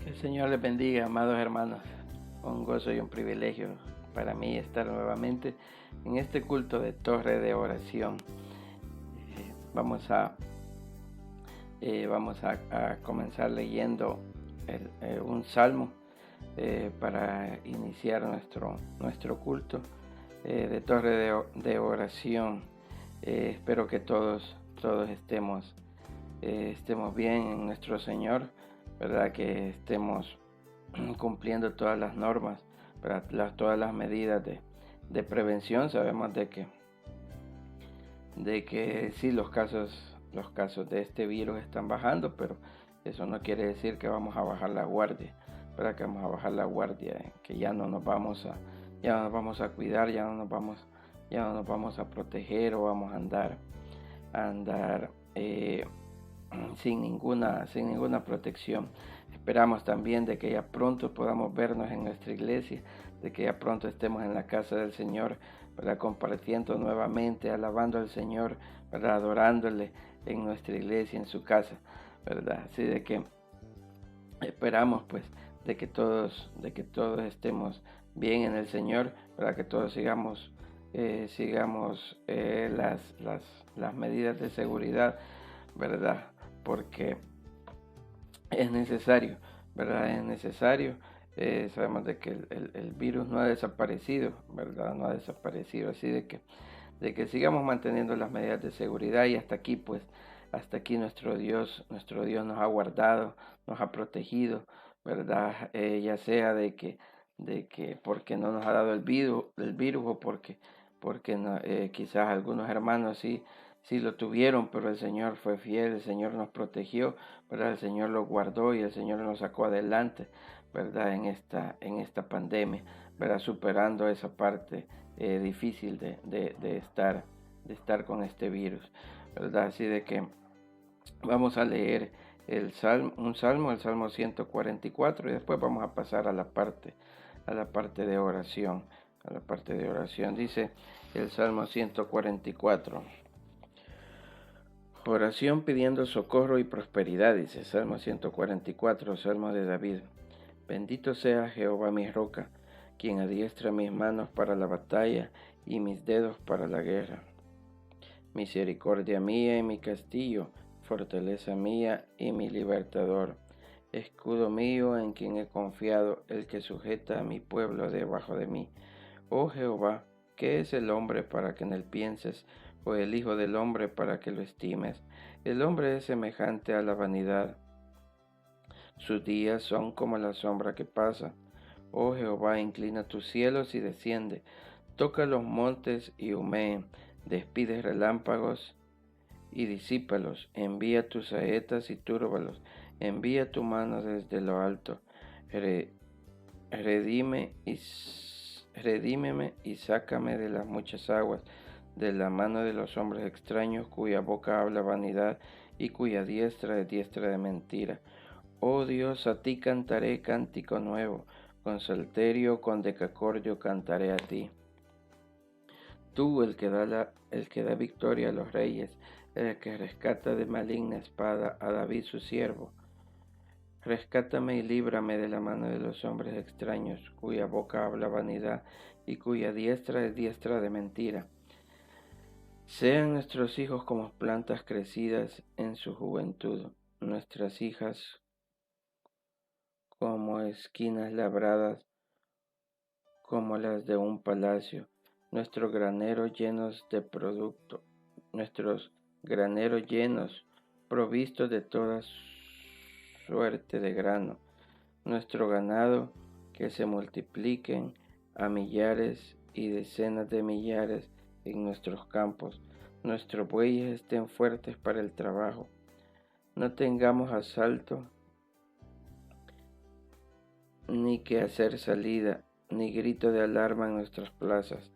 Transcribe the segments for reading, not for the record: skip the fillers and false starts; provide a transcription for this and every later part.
Que el Señor les bendiga, amados hermanos. Un gozo y un privilegio para mí estar nuevamente en este culto de torre de oración. Vamos a comenzar leyendo un salmo para iniciar nuestro culto de torre de oración. Espero que todos estemos bien en nuestro Señor, ¿verdad? Que estemos cumpliendo todas las normas, todas las medidas de prevención. Sabemos de que sí, los casos de este virus están bajando, pero eso no quiere decir que vamos a bajar la guardia, ¿verdad? Que vamos a bajar la guardia, que ya no nos vamos a cuidar, ya no nos vamos a proteger, o vamos a andar sin ninguna protección. Esperamos también de que ya pronto podamos vernos en nuestra iglesia, de que ya pronto estemos en la casa del Señor, ¿verdad? Compartiendo nuevamente, alabando al Señor, ¿verdad? Adorándole en nuestra iglesia, en su casa, ¿verdad? Así de que esperamos pues de que todos estemos bien en el Señor, para que todos sigamos las medidas de seguridad, ¿verdad? Porque es necesario, ¿verdad? Es necesario. Sabemos de que el virus no ha desaparecido, ¿verdad? No ha desaparecido, así de que sigamos manteniendo las medidas de seguridad. Y hasta aquí nuestro Dios nos ha guardado, nos ha protegido, ¿verdad? Ya sea de que porque no nos ha dado el virus, o porque no, quizás algunos hermanos sí lo tuvieron, pero el Señor fue fiel, el Señor nos protegió, ¿verdad? El Señor los guardó y el Señor nos sacó adelante, ¿verdad? En esta pandemia, ¿verdad? Superando esa parte difícil de estar con este virus, ¿verdad? Así de que vamos a leer el Salmo 144, y después vamos a pasar a la parte de oración. Dice el Salmo 144. Oración pidiendo socorro y prosperidad, dice Salmo 144, Salmo de David. Bendito sea Jehová mi roca, quien adiestra mis manos para la batalla y mis dedos para la guerra. Misericordia mía y mi castillo, fortaleza mía y mi libertador, escudo mío en quien he confiado, el que sujeta a mi pueblo debajo de mí. Oh Jehová, ¿qué es el hombre para que en él pienses, o el hijo del hombre para que lo estimes? El hombre es semejante a la vanidad, sus días son como la sombra que pasa. Oh Jehová, inclina tus cielos y desciende, toca los montes y humeen, despide relámpagos y disípalos, envía tus saetas y túrbalos, envía tu mano desde lo alto, redímeme y sácame de las muchas aguas, de la mano de los hombres extraños, cuya boca habla vanidad y cuya diestra es diestra de mentira. Oh Dios, a ti cantaré cántico nuevo, con salterio, con decacordio cantaré a ti. Tú, el que da victoria a los reyes, el que rescata de maligna espada a David su siervo. Rescátame y líbrame de la mano de los hombres extraños, cuya boca habla vanidad y cuya diestra es diestra de mentira. Sean nuestros hijos como plantas crecidas en su juventud, nuestras hijas como esquinas labradas, como las de un palacio, nuestros graneros llenos de producto, nuestros graneros llenos, provistos de toda suerte de grano, nuestro ganado que se multipliquen a millares y decenas de millares en nuestros campos, nuestros bueyes estén fuertes para el trabajo, no tengamos asalto ni que hacer salida, ni grito de alarma en nuestras plazas.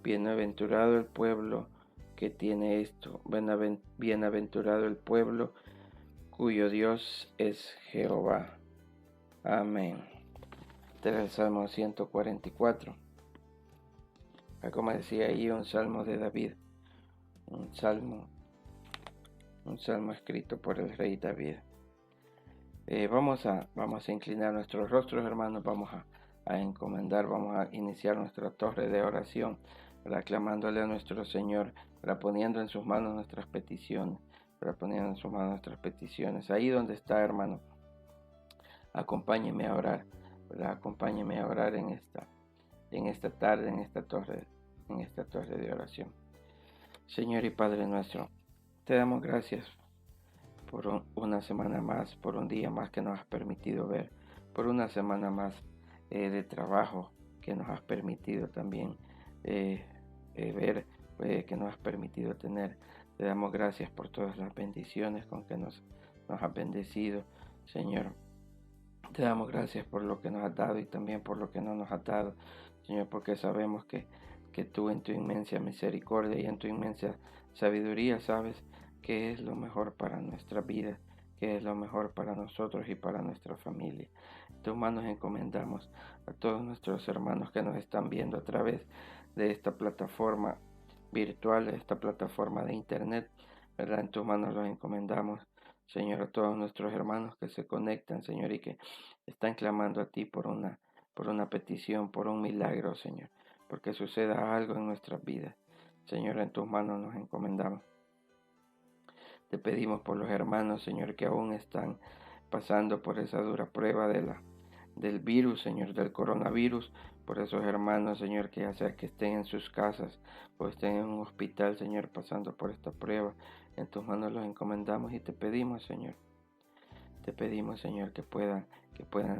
Bienaventurado el pueblo que tiene esto, bienaventurado el pueblo cuyo Dios es Jehová. Amén. Este es el Salmo 144. Como decía ahí, un salmo de David, un salmo escrito por el rey David. Vamos a inclinar nuestros rostros, hermanos, a encomendar, vamos a iniciar nuestra torre de oración, ¿verdad? Clamándole a nuestro Señor, ¿verdad? Poniendo en sus manos nuestras peticiones, ¿verdad? Poniendo en sus manos nuestras peticiones. Ahí donde está, hermano, acompáñeme a orar, ¿verdad? Acompáñeme a orar en esta tarde, en esta torre de oración. Señor y Padre nuestro, te damos gracias por una semana más, por un día más que nos has permitido ver, por una semana más de trabajo que nos has permitido también ver, que nos has permitido tener. Te damos gracias por todas las bendiciones con que nos has bendecido, Señor. Te damos gracias por lo que nos has dado y también por lo que no nos has dado, Señor, porque sabemos que tú en tu inmensa misericordia y en tu inmensa sabiduría sabes qué es lo mejor para nuestra vida, qué es lo mejor para nosotros y para nuestra familia. En tus manos encomendamos a todos nuestros hermanos que nos están viendo a través de esta plataforma virtual, de esta plataforma de internet, ¿verdad? En tus manos los encomendamos, Señor, a todos nuestros hermanos que se conectan, Señor, y que están clamando a ti por una petición, por un milagro, Señor, porque suceda algo en nuestras vidas. Señor, en tus manos nos encomendamos. Te pedimos por los hermanos, Señor, que aún están pasando por esa dura prueba del virus, Señor, del coronavirus, por esos hermanos, Señor, que ya sea que estén en sus casas o estén en un hospital, Señor, pasando por esta prueba. En tus manos los encomendamos y te pedimos, Señor. Te pedimos, Señor, que puedan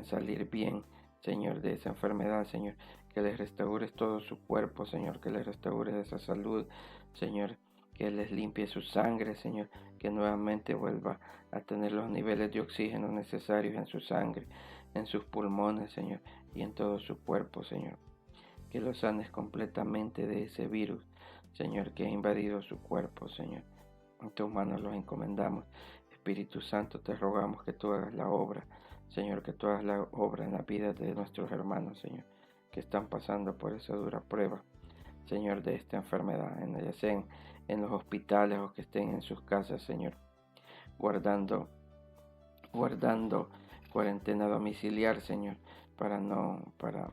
salir bien, Señor, de esa enfermedad, Señor, que les restaures todo su cuerpo, Señor, que les restaures esa salud, Señor, que les limpie su sangre, Señor, que nuevamente vuelva a tener los niveles de oxígeno necesarios en su sangre, en sus pulmones, Señor, y en todo su cuerpo, Señor. Que lo sanes completamente de ese virus, Señor, que ha invadido su cuerpo, Señor. En tus manos los encomendamos. Espíritu Santo, te rogamos que tú hagas la obra, Señor, que tú hagas la obra en la vida de nuestros hermanos, Señor, que están pasando por esa dura prueba, Señor, de esta enfermedad, ya sea en los hospitales o que estén en sus casas, Señor, guardando cuarentena domiciliar, Señor, para no, para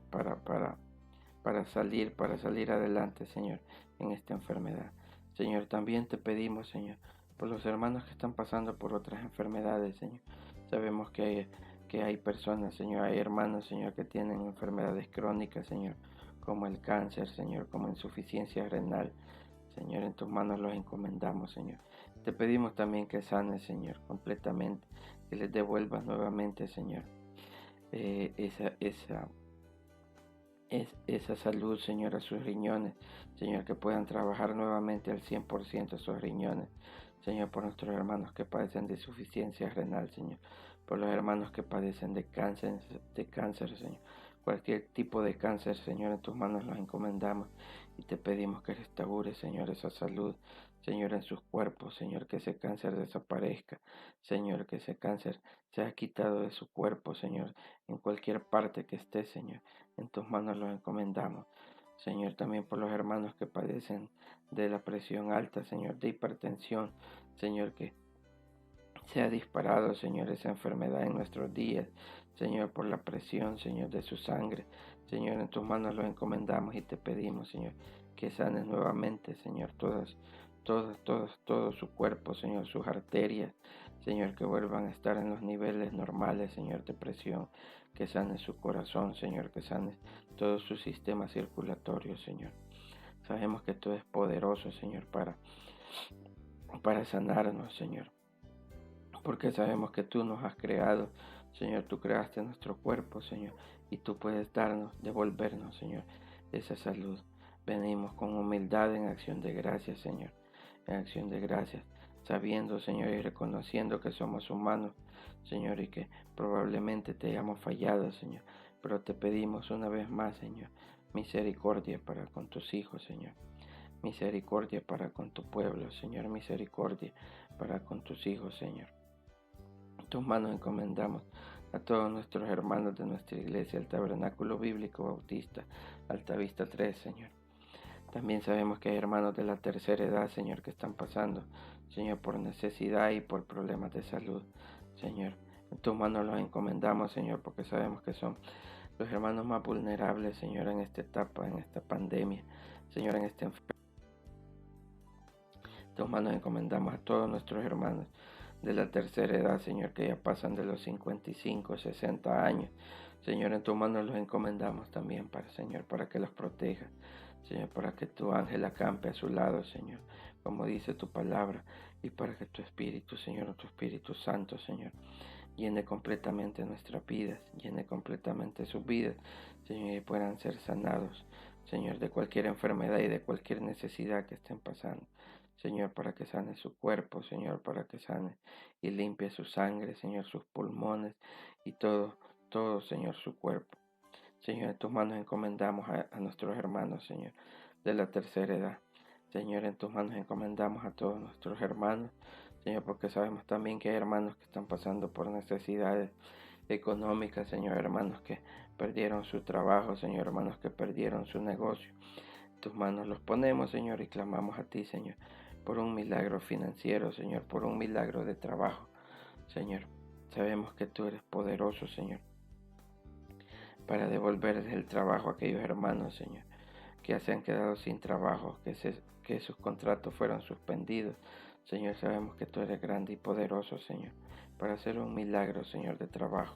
salir adelante, Señor, en esta enfermedad. Señor, también te pedimos, Señor, por los hermanos que están pasando por otras enfermedades, Señor. Sabemos que hay personas, Señor, hay hermanos, Señor, que tienen enfermedades crónicas, Señor, como el cáncer, Señor, como insuficiencia renal. Señor, en tus manos los encomendamos, Señor. Te pedimos también que sanes, Señor, completamente, que les devuelvas nuevamente, Señor, esa salud, Señor, a sus riñones, Señor, que puedan trabajar nuevamente al 100% sus riñones, Señor, por nuestros hermanos que padecen de insuficiencia renal, Señor, por los hermanos que padecen de cáncer, Señor, cualquier tipo de cáncer, Señor, en tus manos los encomendamos y te pedimos que restaure, Señor, esa salud, Señor, en sus cuerpos, Señor, que ese cáncer desaparezca, Señor, que ese cáncer sea quitado de su cuerpo, Señor, en cualquier parte que esté, Señor. En tus manos los encomendamos, Señor, también por los hermanos que padecen de la presión alta, Señor, de hipertensión, Señor, que se ha disparado, Señor, esa enfermedad en nuestros días, Señor, por la presión, Señor, de su sangre. Señor, en tus manos los encomendamos y te pedimos, Señor, que sanes nuevamente, Señor, todo su cuerpo, Señor, sus arterias, Señor, que vuelvan a estar en los niveles normales, Señor, de presión, que sane su corazón, Señor, que sane todo su sistema circulatorio, Señor. Sabemos que tú eres poderoso, Señor, para sanarnos, Señor, porque sabemos que tú nos has creado, Señor, tú creaste nuestro cuerpo, Señor, y tú puedes devolvernos, Señor, esa salud. Venimos con humildad en acción de gracias, Señor, en acción de gracias, sabiendo, Señor, y reconociendo que somos humanos, Señor, y que probablemente te hayamos fallado, Señor, pero te pedimos una vez más, Señor, misericordia para con tus hijos, Señor. Misericordia para con tu pueblo, Señor, misericordia para con tus hijos, Señor. En tus manos encomendamos a todos nuestros hermanos de nuestra iglesia, el Tabernáculo Bíblico Bautista, Altavista 3, Señor. También sabemos que hay hermanos de la tercera edad, Señor, que están pasando, Señor, por necesidad y por problemas de salud. Señor, En tus manos los encomendamos, Señor, porque sabemos que son los hermanos más vulnerables, Señor, en esta etapa, en esta pandemia, Señor, en esta enfermedad. En tus manos encomendamos a todos nuestros hermanos de la tercera edad, Señor, que ya pasan de los 55, 60 años. Señor, en tus manos los encomendamos también, Señor, para que los protejas. Señor, para que tu ángel acampe a su lado, Señor, como dice tu palabra, y para que tu Espíritu, Señor, tu Espíritu Santo, Señor, llene completamente nuestras vidas, llene completamente sus vidas, Señor, y puedan ser sanados, Señor, de cualquier enfermedad y de cualquier necesidad que estén pasando. Señor, para que sane su cuerpo, Señor, para que sane y limpie su sangre, Señor, sus pulmones y todo, Señor, su cuerpo. Señor, en tus manos encomendamos a nuestros hermanos, Señor, de la tercera edad. Señor, en tus manos encomendamos a todos nuestros hermanos, Señor, porque sabemos también que hay hermanos que están pasando por necesidades económicas, Señor, hermanos que perdieron su trabajo, Señor, hermanos que perdieron su negocio. En tus manos los ponemos, Señor, y clamamos a ti, Señor, por un milagro financiero, Señor, por un milagro de trabajo, Señor. Sabemos que tú eres poderoso, Señor, para devolverles el trabajo a aquellos hermanos, Señor, que se han quedado sin trabajo, que sus contratos fueron suspendidos. Señor, sabemos que tú eres grande y poderoso, Señor, para hacer un milagro, Señor, de trabajo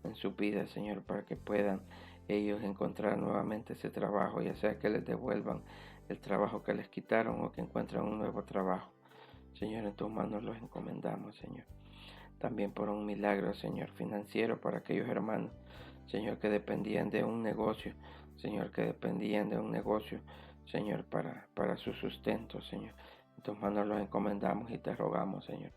en su vida, Señor, para que puedan ellos encontrar nuevamente ese trabajo, ya sea que les devuelvan el trabajo que les quitaron o que encuentren un nuevo trabajo. Señor, en tus manos los encomendamos, Señor. También por un milagro, Señor, financiero para aquellos hermanos, Señor, que dependían de un negocio, Señor, que dependían de un negocio, Señor, para su sustento, Señor. En tus manos los encomendamos y te rogamos, Señor,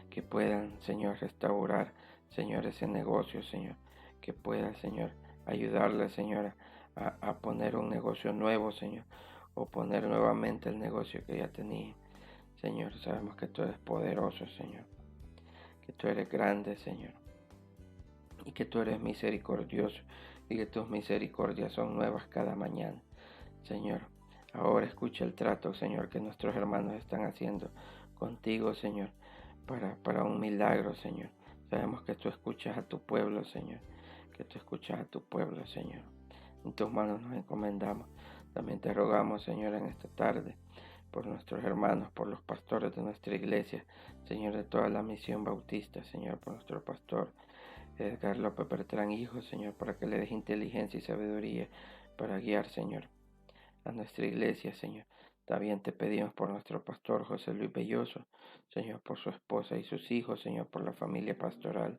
que puedan, Señor, restaurar, Señor, ese negocio, Señor, que pueda, Señor, ayudarle, Señor, a poner un negocio nuevo, Señor, o poner nuevamente el negocio que ya tenía. Señor, sabemos que tú eres poderoso, Señor, que tú eres grande, Señor, y que tú eres misericordioso, y que tus misericordias son nuevas cada mañana. Señor, ahora escucha el trato, Señor, que nuestros hermanos están haciendo contigo, Señor, para un milagro, Señor. Sabemos que tú escuchas a tu pueblo, Señor, que tú escuchas a tu pueblo, Señor. En tus manos nos encomendamos. También te rogamos, Señor, en esta tarde, por nuestros hermanos, por los pastores de nuestra iglesia, Señor, de toda la misión bautista, Señor, por nuestro pastor Edgar López Bertrán, hijo, Señor, para que le des inteligencia y sabiduría para guiar, Señor, a nuestra iglesia, Señor. También te pedimos por nuestro pastor José Luis Belloso, Señor, por su esposa y sus hijos, Señor, por la familia pastoral.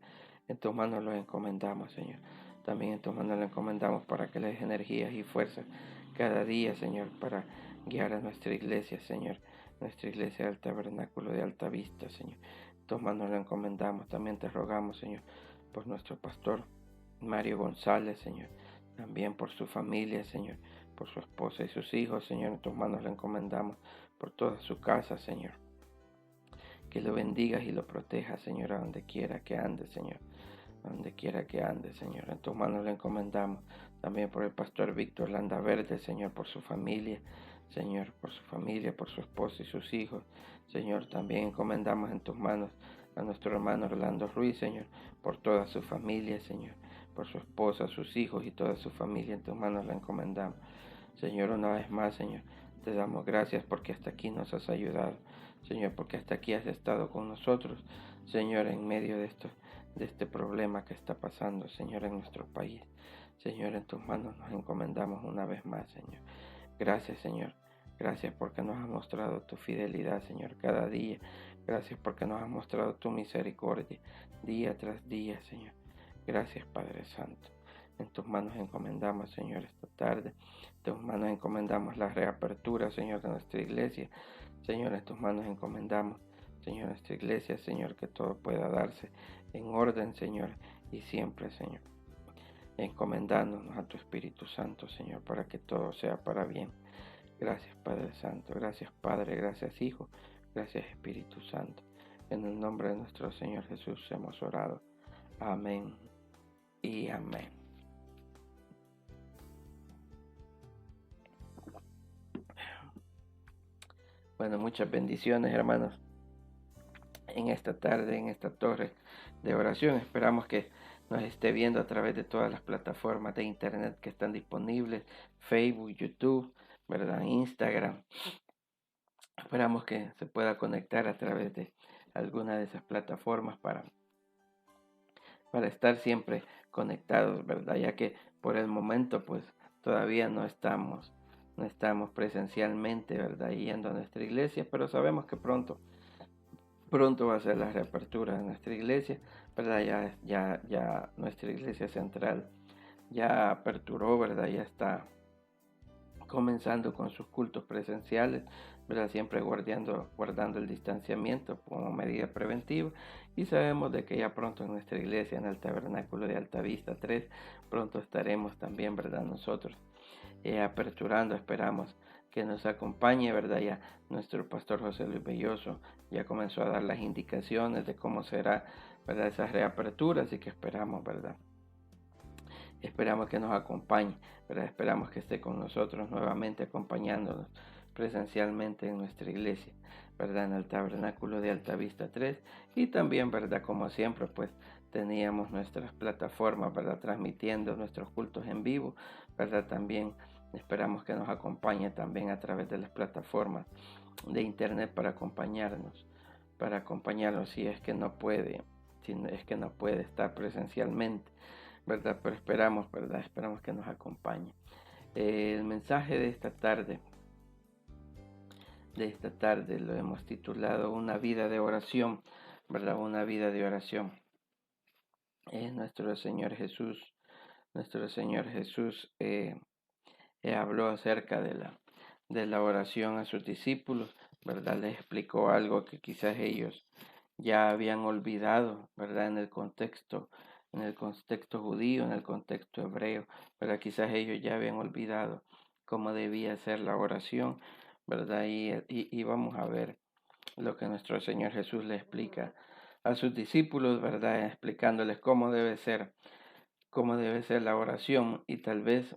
En tus manos los encomendamos, Señor. También en tus manos los encomendamos para que le des energías y fuerzas cada día, Señor, para guiar a nuestra iglesia, Señor. Nuestra iglesia del tabernáculo de Alta Vista, Señor. En tus manos lo encomendamos. También te rogamos, Señor, por nuestro pastor Mario González, Señor. También por su familia, Señor, por su esposa y sus hijos, Señor, en tus manos le encomendamos, por toda su casa, Señor. Que lo bendigas y lo protejas, Señor, a donde quiera que ande, Señor. A donde quiera que ande, Señor. En tus manos le encomendamos. También por el pastor Víctor Landaverde, Señor, por su familia, Señor, por su familia, por su esposa y sus hijos. Señor, también encomendamos en tus manos a nuestro hermano Orlando Ruiz, Señor, por toda su familia, Señor, por su esposa, sus hijos y toda su familia. En tus manos la encomendamos. Señor, una vez más, Señor, te damos gracias porque hasta aquí nos has ayudado. Señor, porque hasta aquí has estado con nosotros, Señor, en medio de este problema que está pasando, Señor, en nuestro país. Señor, en tus manos nos encomendamos una vez más, Señor. Gracias, Señor. Gracias porque nos has mostrado tu fidelidad, Señor, cada día. Gracias porque nos has mostrado tu misericordia día tras día, Señor. Gracias, Padre Santo. En tus manos encomendamos, Señor, esta tarde. En tus manos encomendamos la reapertura, Señor, de nuestra iglesia. Señor, en tus manos encomendamos, Señor, nuestra iglesia, Señor, que todo pueda darse en orden, Señor, y siempre, Señor, encomendándonos a tu Espíritu Santo, Señor, para que todo sea para bien. Gracias, Padre Santo. Gracias, Padre. Gracias, Hijo. Gracias, Espíritu Santo. En el nombre de nuestro Señor Jesús hemos orado. Amén y amén. Bueno, muchas bendiciones, hermanos. en esta tarde, en esta torre de oración. Esperamos que nos esté viendo a través de todas las plataformas de internet que están disponibles, Facebook, YouTube, ¿verdad? Instagram. Esperamos que se pueda conectar a través de alguna de esas plataformas para estar siempre conectados, ¿verdad? Ya que por el momento pues todavía no estamos presencialmente, ¿verdad? Yendo a nuestra iglesia, pero sabemos que pronto va a ser la reapertura de nuestra iglesia, ¿verdad? Ya nuestra iglesia central ya aperturó, ¿verdad? Ya está comenzando con sus cultos presenciales, ¿verdad? Siempre guardando el distanciamiento como medida preventiva, y sabemos de que ya pronto en nuestra iglesia, en el tabernáculo de Altavista 3, pronto estaremos también, ¿verdad? Nosotros aperturando, esperamos que nos acompañe, ¿verdad? Ya nuestro pastor José Luis Belloso ya comenzó a dar las indicaciones de cómo será, ¿verdad? Esa reapertura, así que esperamos, ¿verdad? Esperamos que nos acompañe, ¿verdad? Esperamos que esté con nosotros nuevamente acompañándonos presencialmente en nuestra iglesia, ¿verdad? En el tabernáculo de Altavista 3, y también, ¿verdad? Como siempre, pues teníamos nuestras plataformas, ¿verdad? Transmitiendo nuestros cultos en vivo, ¿verdad? También esperamos que nos acompañe también a través de las plataformas de internet para acompañarnos si es que no puede, si es que no puede estar presencialmente, ¿verdad? Pero esperamos, ¿verdad? Esperamos que nos acompañe. El mensaje de esta tarde lo hemos titulado Una vida de oración, ¿verdad? Una vida de oración. Nuestro Señor Jesús habló acerca de la oración a sus discípulos, ¿verdad? Les explicó algo que quizás ellos ya habían olvidado, ¿verdad? En el contexto judío, en el contexto hebreo, ¿verdad? Quizás ellos ya habían olvidado cómo debía ser la oración, ¿verdad? Y vamos a ver lo que nuestro Señor Jesús le explica a sus discípulos, ¿verdad? Explicándoles cómo debe ser la oración, y tal vez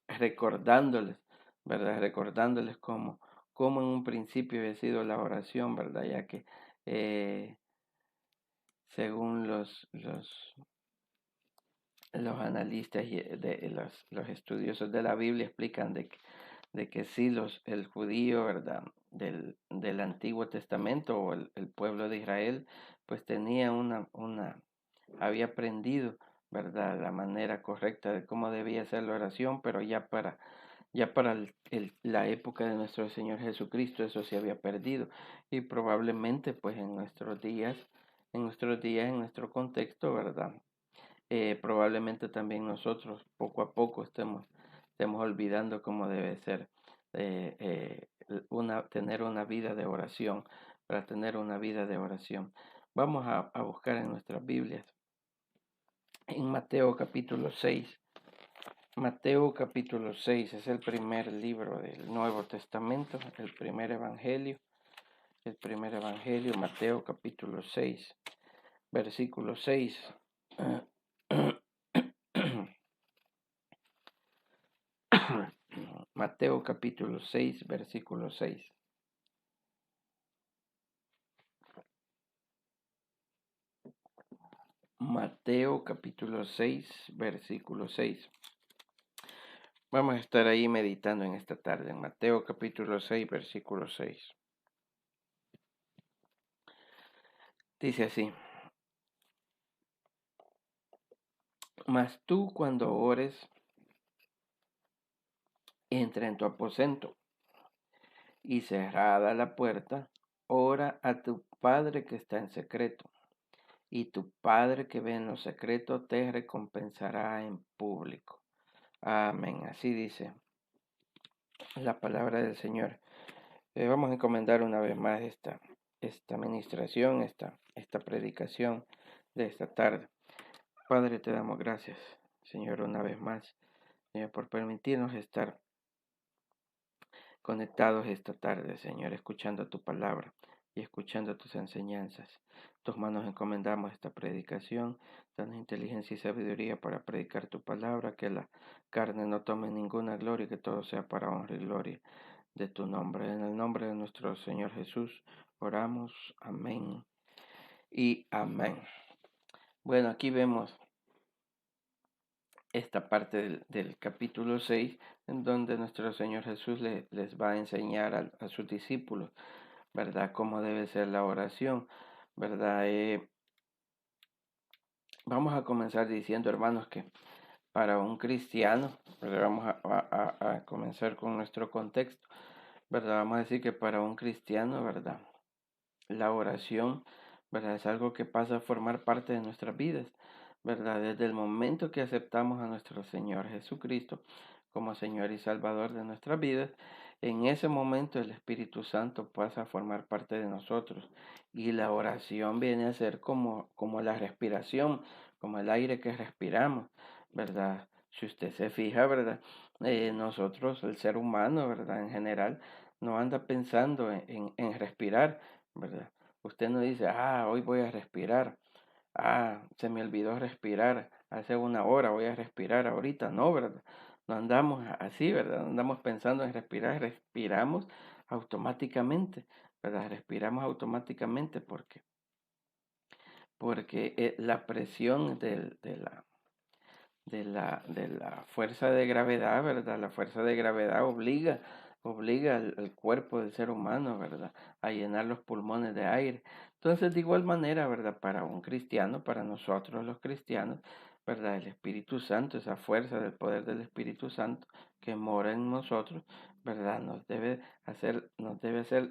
recordándoles, ¿verdad? Recordándoles cómo en un principio había sido la oración, ¿verdad? Ya que eh, según los analistas y los estudiosos de la Biblia explican de que sí, el judío, ¿verdad? Del Antiguo Testamento, o el pueblo de Israel, pues tenía había aprendido, ¿verdad? La manera correcta de cómo debía ser la oración, pero ya para la época de nuestro Señor Jesucristo eso se había perdido, y probablemente pues en nuestro contexto, ¿verdad? Probablemente también nosotros poco a poco estemos olvidando cómo debe ser tener una vida de oración, para tener una vida de oración. Vamos a buscar en nuestras Biblias, en Mateo capítulo 6. Mateo capítulo 6 es el primer libro del Nuevo Testamento, el primer evangelio, Mateo capítulo 6, versículo 6. Mateo capítulo 6, versículo 6. Mateo capítulo 6, versículo 6. Vamos a estar ahí meditando en esta tarde, en Mateo capítulo 6, versículo 6. Dice así: Mas tú, cuando ores, entra en tu aposento, y cerrada la puerta, ora a tu Padre que está en secreto, y tu Padre que ve en lo secreto te recompensará en público. Amén. Así dice la palabra del Señor. Vamos a encomendar una vez más esta ministración, esta predicación de esta tarde. Padre, te damos gracias, Señor, una vez más, Señor, por permitirnos estar conectados esta tarde, Señor, escuchando tu palabra y escuchando tus enseñanzas. Tus manos encomendamos esta predicación, danos inteligencia y sabiduría para predicar tu palabra, que la carne no tome ninguna gloria y que todo sea para honra y gloria de tu nombre. En el nombre de nuestro Señor Jesús oramos. Amén y amén. Bueno, aquí vemos esta parte del capítulo 6, en donde nuestro Señor Jesús les va a enseñar a sus discípulos, ¿verdad? Cómo debe ser la oración, ¿verdad? Vamos a comenzar diciendo, hermanos, que para un cristiano, ¿verdad? Vamos a comenzar con nuestro contexto, ¿verdad? Vamos a decir que para un cristiano, ¿verdad? La oración, ¿verdad? Es algo que pasa a formar parte de nuestras vidas, ¿verdad? Desde el momento que aceptamos a nuestro Señor Jesucristo como Señor y Salvador de nuestras vidas, en ese momento el Espíritu Santo pasa a formar parte de nosotros y la oración viene a ser como la respiración, como el aire que respiramos, ¿verdad? Si usted se fija, ¿verdad? Nosotros, el ser humano, ¿verdad? En general, no anda pensando en respirar, ¿verdad? Usted no dice, hoy voy a respirar, se me olvidó respirar, hace una hora voy a respirar ahorita, no, ¿verdad? No andamos así, ¿verdad? No andamos pensando en respirar, respiramos automáticamente, ¿verdad? Respiramos automáticamente porque la presión de la fuerza de gravedad, ¿verdad? La fuerza de gravedad obliga al cuerpo del ser humano, ¿verdad? A llenar los pulmones de aire. Entonces, de igual manera, ¿verdad? Para un cristiano, para nosotros los cristianos, ¿verdad? El Espíritu Santo, esa fuerza del poder del Espíritu Santo que mora en nosotros, ¿verdad? Nos debe hacer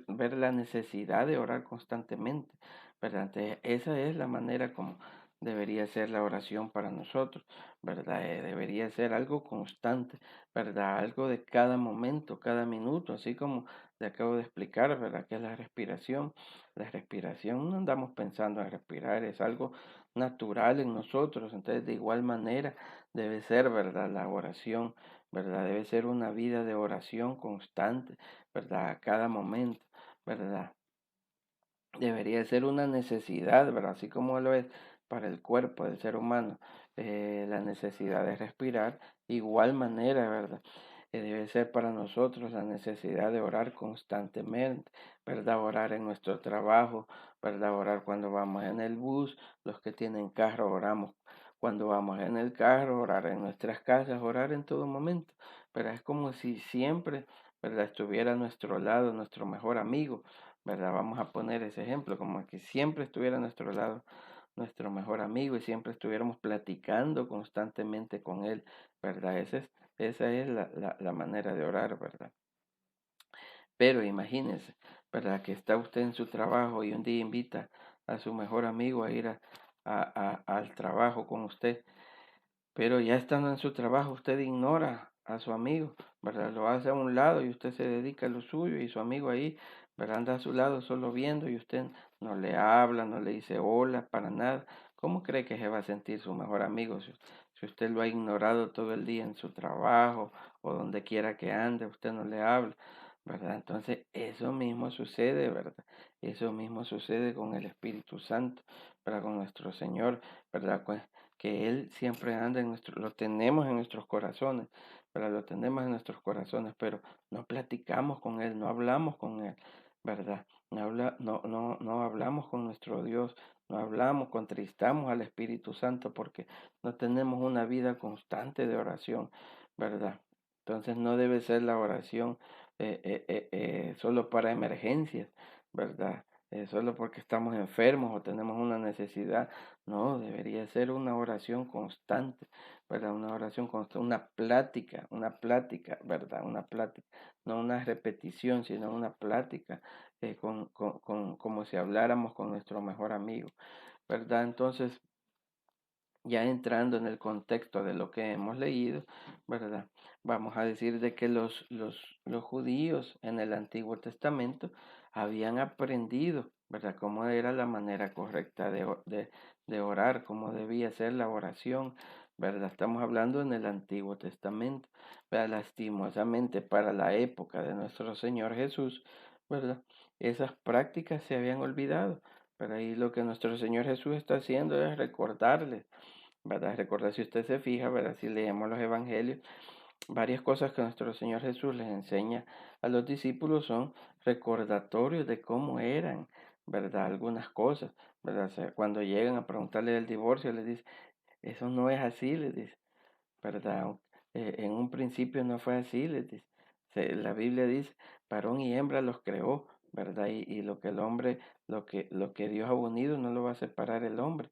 ver la necesidad de orar constantemente, ¿verdad? Entonces, esa es la manera como debería ser la oración para nosotros, ¿verdad? Debería ser algo constante, ¿verdad? Algo de cada momento, cada minuto, así como le acabo de explicar, ¿verdad? Que es la respiración. La respiración no andamos pensando en respirar, es algo natural en nosotros. Entonces, de igual manera, debe ser, ¿verdad? La oración, ¿verdad? Debe ser una vida de oración constante, ¿verdad? A cada momento, ¿verdad? Debería ser una necesidad, ¿verdad? Así como lo es para el cuerpo del ser humano, la necesidad de respirar, igual manera, ¿verdad? Debe ser para nosotros la necesidad de orar constantemente, ¿verdad? Orar en nuestro trabajo, ¿verdad? Orar cuando vamos en el bus, los que tienen carro oramos cuando vamos en el carro, orar en nuestras casas, orar en todo momento, pero es como si siempre, ¿verdad? Estuviera a nuestro lado nuestro mejor amigo, ¿verdad? Vamos a poner ese ejemplo, como que siempre estuviera a nuestro lado nuestro mejor amigo y siempre estuviéramos platicando constantemente con él, ¿verdad? Esa es la manera de orar, ¿verdad? Pero imagínese, ¿verdad? Que está usted en su trabajo y un día invita a su mejor amigo a ir al trabajo con usted, pero ya estando en su trabajo, usted ignora a su amigo, ¿verdad? Lo hace a un lado y usted se dedica a lo suyo y su amigo ahí, ¿verdad? Anda a su lado solo viendo y usted no le habla, no le dice hola, para nada. ¿Cómo cree que se va a sentir su mejor amigo si usted lo ha ignorado todo el día en su trabajo o donde quiera que ande, usted no le habla, ¿verdad? Entonces, eso mismo sucede, ¿verdad? Eso mismo sucede con el Espíritu Santo, ¿verdad? Con nuestro Señor, ¿verdad? Que Él siempre anda lo tenemos en nuestros corazones, ¿verdad? Lo tenemos en nuestros corazones, pero no platicamos con Él, no hablamos con Él, ¿verdad? No hablamos con nuestro Dios, no hablamos, contristamos al Espíritu Santo porque no tenemos una vida constante de oración, ¿verdad? Entonces no debe ser la oración solo para emergencias, ¿verdad? Solo porque estamos enfermos o tenemos una necesidad. No, debería ser una oración constante, ¿verdad? Una oración constante, una plática, ¿verdad? Una plática, no una repetición, sino una plática, como si habláramos con nuestro mejor amigo, ¿verdad? Entonces, ya entrando en el contexto de lo que hemos leído, ¿verdad? Vamos a decir de que los judíos en el Antiguo Testamento habían aprendido, ¿verdad? Cómo era la manera correcta de orar, cómo debía ser la oración, ¿verdad? Estamos hablando en el Antiguo Testamento, ¿verdad? Lastimosamente para la época de nuestro Señor Jesús, ¿verdad? Esas prácticas se habían olvidado, pero ahí lo que nuestro Señor Jesús está haciendo es recordarles, ¿verdad? Recuerda, si usted se fija, ¿verdad? Si leemos los evangelios, varias cosas que nuestro Señor Jesús les enseña a los discípulos son recordatorios de cómo eran, ¿verdad? Algunas cosas, ¿verdad? O sea, cuando llegan a preguntarle del divorcio, les dice, eso no es así, les dice, ¿verdad? En un principio no fue así, les dice. La Biblia dice, varón y hembra los creó, ¿verdad? Y lo que el hombre, lo que Dios ha unido no lo va a separar el hombre,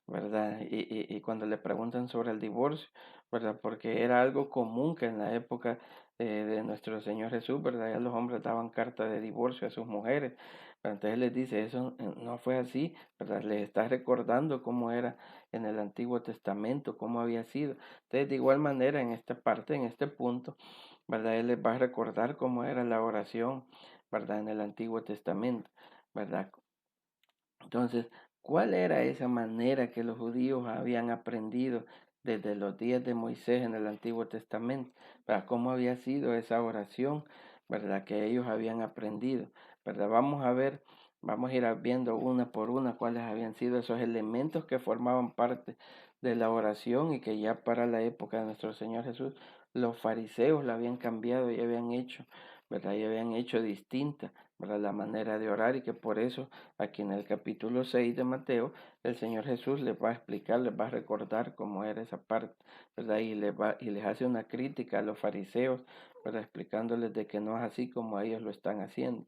¿verdad? Y cuando le preguntan sobre el divorcio, ¿verdad? Porque era algo común que en la época de nuestro Señor Jesús, ¿verdad? Ya los hombres daban carta de divorcio a sus mujeres. Pero entonces les dice, eso no fue así, ¿verdad? Les está recordando cómo era en el Antiguo Testamento, cómo había sido. Entonces, de igual manera, en esta parte, en este punto, ¿verdad? Él les va a recordar cómo era la oración, ¿verdad? En el Antiguo Testamento, ¿verdad? Entonces, ¿cuál era esa manera que los judíos habían aprendido desde los días de Moisés en el Antiguo Testamento? ¿Verdad? ¿Cómo había sido esa oración, verdad? Que ellos habían aprendido, ¿verdad? Vamos a ver, vamos a ir viendo una por una cuáles habían sido esos elementos que formaban parte de la oración y que ya para la época de nuestro Señor Jesús, los fariseos la habían cambiado y habían hecho, ¿verdad? Y habían hecho distinta, ¿verdad? La manera de orar y que por eso aquí en el capítulo 6 de Mateo, el Señor Jesús les va a explicar, les va a recordar cómo era esa parte, ¿verdad? Y les hace una crítica a los fariseos, ¿verdad? Explicándoles de que no es así como ellos lo están haciendo,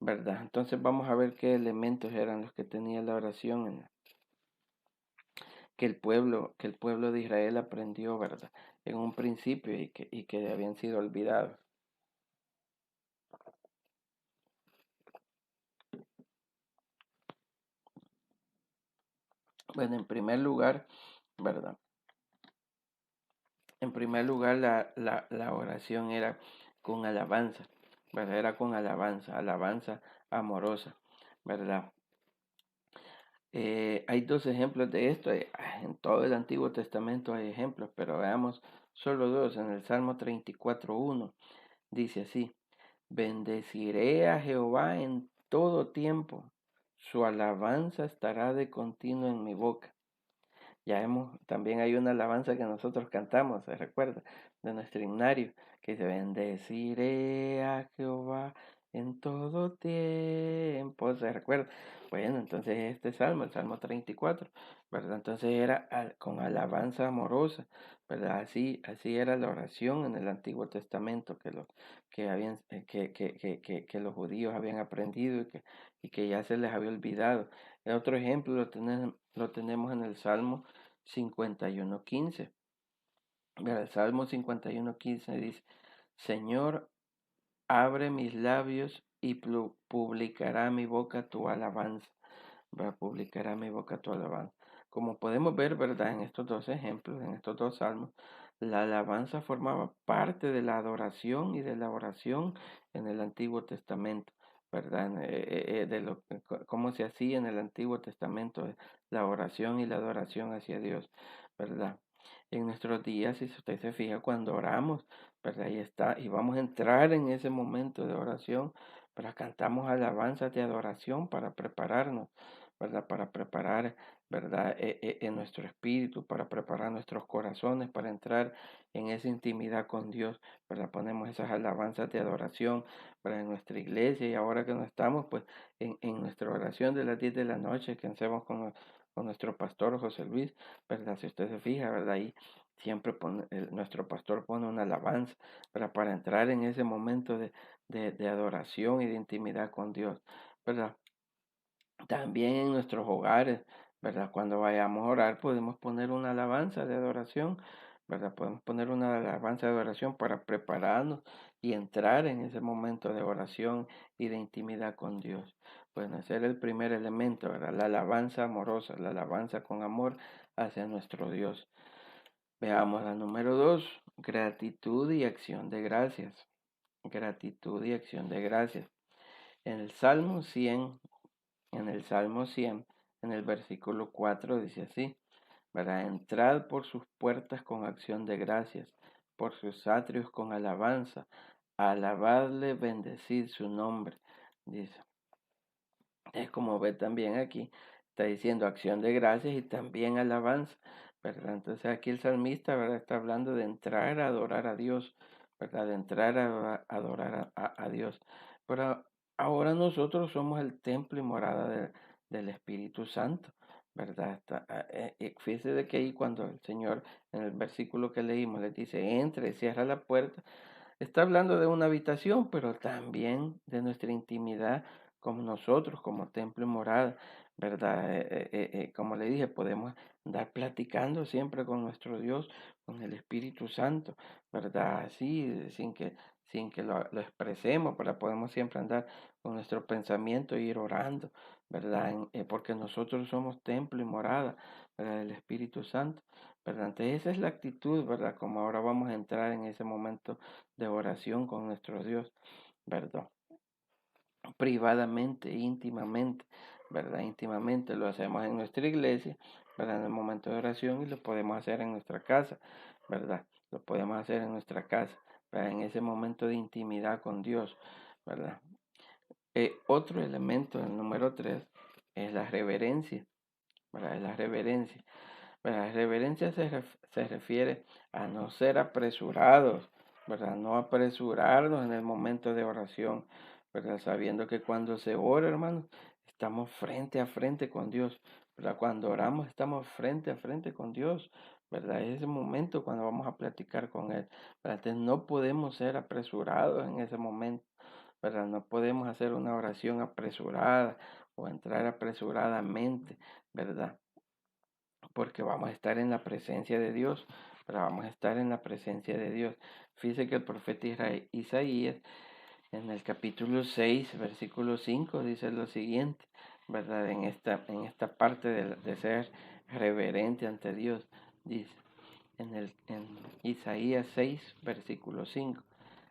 ¿verdad? Entonces vamos a ver qué elementos eran los que tenía la oración que el pueblo de Israel aprendió, ¿verdad? En un principio y que habían sido olvidados. Bueno, en primer lugar, ¿verdad? En primer lugar, la oración era con alabanza, ¿verdad? Era con alabanza, alabanza amorosa, ¿verdad? Hay dos ejemplos de esto. En todo el Antiguo Testamento hay ejemplos, pero veamos solo dos. En el Salmo 34:1 dice así, bendeciré a Jehová en todo tiempo, su alabanza estará de continuo en mi boca. También hay una alabanza que nosotros cantamos, se recuerda, de nuestro himnario, que dice, bendeciré a Jehová en todo tiempo, se recuerda. Bueno, entonces este salmo, el Salmo 34, ¿verdad? Entonces era con alabanza amorosa, ¿verdad? Así era la oración en el Antiguo Testamento que los judíos habían aprendido y que ya se les había olvidado. El otro ejemplo lo tenemos en el Salmo 51:15. Mira, el Salmo 51:15 dice, Señor, abre mis labios y publicará mi boca tu alabanza. Publicará mi boca tu alabanza. Como podemos ver, ¿verdad? En estos dos ejemplos, en estos dos salmos, la alabanza formaba parte de la adoración y de la oración en el Antiguo Testamento, ¿verdad? Cómo se hacía en el Antiguo Testamento la oración y la adoración hacia Dios, ¿verdad? En nuestros días, si usted se fija, cuando oramos, ¿verdad? Ahí está, y vamos a entrar en ese momento de oración, pero cantamos alabanzas de adoración para prepararnos, ¿verdad? Para preparar, ¿verdad? En nuestro espíritu, para preparar nuestros corazones, para entrar en esa intimidad con Dios, ¿verdad? Ponemos esas alabanzas de adoración para en nuestra iglesia y ahora que no estamos, pues en nuestra oración de las 10 de la noche que hacemos con nuestro pastor José Luis, ¿verdad? Si usted se fija, ¿verdad? Ahí siempre nuestro pastor pone una alabanza, ¿verdad? Para entrar en ese momento de adoración y de intimidad con Dios, ¿verdad? También en nuestros hogares, ¿verdad? Cuando vayamos a orar podemos poner una alabanza de adoración, ¿verdad? Podemos poner una alabanza de adoración para prepararnos y entrar en ese momento de oración y de intimidad con Dios. Bueno, ese era el primer elemento, ¿verdad? La alabanza amorosa, la alabanza con amor hacia nuestro Dios. Veamos la número 2, gratitud y acción de gracias. Gratitud y acción de gracias. En el Salmo 100 en el Salmo 100, en el versículo 4 dice así, ¿verdad? Entrad por sus puertas con acción de gracias, por sus atrios con alabanza, alabadle, bendecid su nombre, dice. Es como ve también aquí, está diciendo acción de gracias y también alabanza, ¿verdad? Entonces aquí el salmista, ¿verdad? Está hablando de entrar a adorar a Dios, ¿verdad? De entrar a adorar a Dios. Pero ahora nosotros somos el templo y morada del Espíritu Santo, ¿verdad? Fíjese de que ahí cuando el Señor, en el versículo que leímos, les dice, entre, cierra la puerta, está hablando de una habitación, pero también de nuestra intimidad como nosotros, como templo y morada, ¿verdad? Como le dije, podemos andar platicando siempre con nuestro Dios, con el Espíritu Santo, ¿verdad? Así, sin que lo expresemos, pero podemos siempre andar con nuestro pensamiento e ir orando, ¿verdad? Porque nosotros somos templo y morada, ¿verdad? Del Espíritu Santo, ¿verdad? Entonces esa es la actitud, ¿verdad? Como ahora vamos a entrar en ese momento de oración con nuestro Dios, ¿verdad? Privadamente, íntimamente, ¿verdad? Íntimamente lo hacemos en nuestra iglesia, ¿verdad? En el momento de oración y lo podemos hacer en nuestra casa, ¿verdad? Lo podemos hacer en nuestra casa, ¿verdad? En ese momento de intimidad con Dios, ¿verdad? Otro elemento, el número 3, es la reverencia, ¿verdad? Es la reverencia. La reverencia se refiere a no ser apresurados, ¿verdad? No apresurarnos en el momento de oración, ¿verdad? Sabiendo que cuando se ora, hermanos, estamos frente a frente con Dios, ¿verdad? Cuando oramos estamos frente a frente con Dios, ¿verdad? Es ese momento cuando vamos a platicar con Él, ¿verdad? Entonces no podemos ser apresurados en ese momento, ¿verdad? No podemos hacer una oración apresurada o entrar apresuradamente, ¿verdad? Porque vamos a estar en la presencia de Dios, pero vamos a estar en la presencia de Dios. Fíjese que el profeta Isaías en el capítulo 6, versículo 5 dice lo siguiente, ¿verdad? En esta parte de ser reverente ante Dios, dice, en Isaías 6, versículo 5,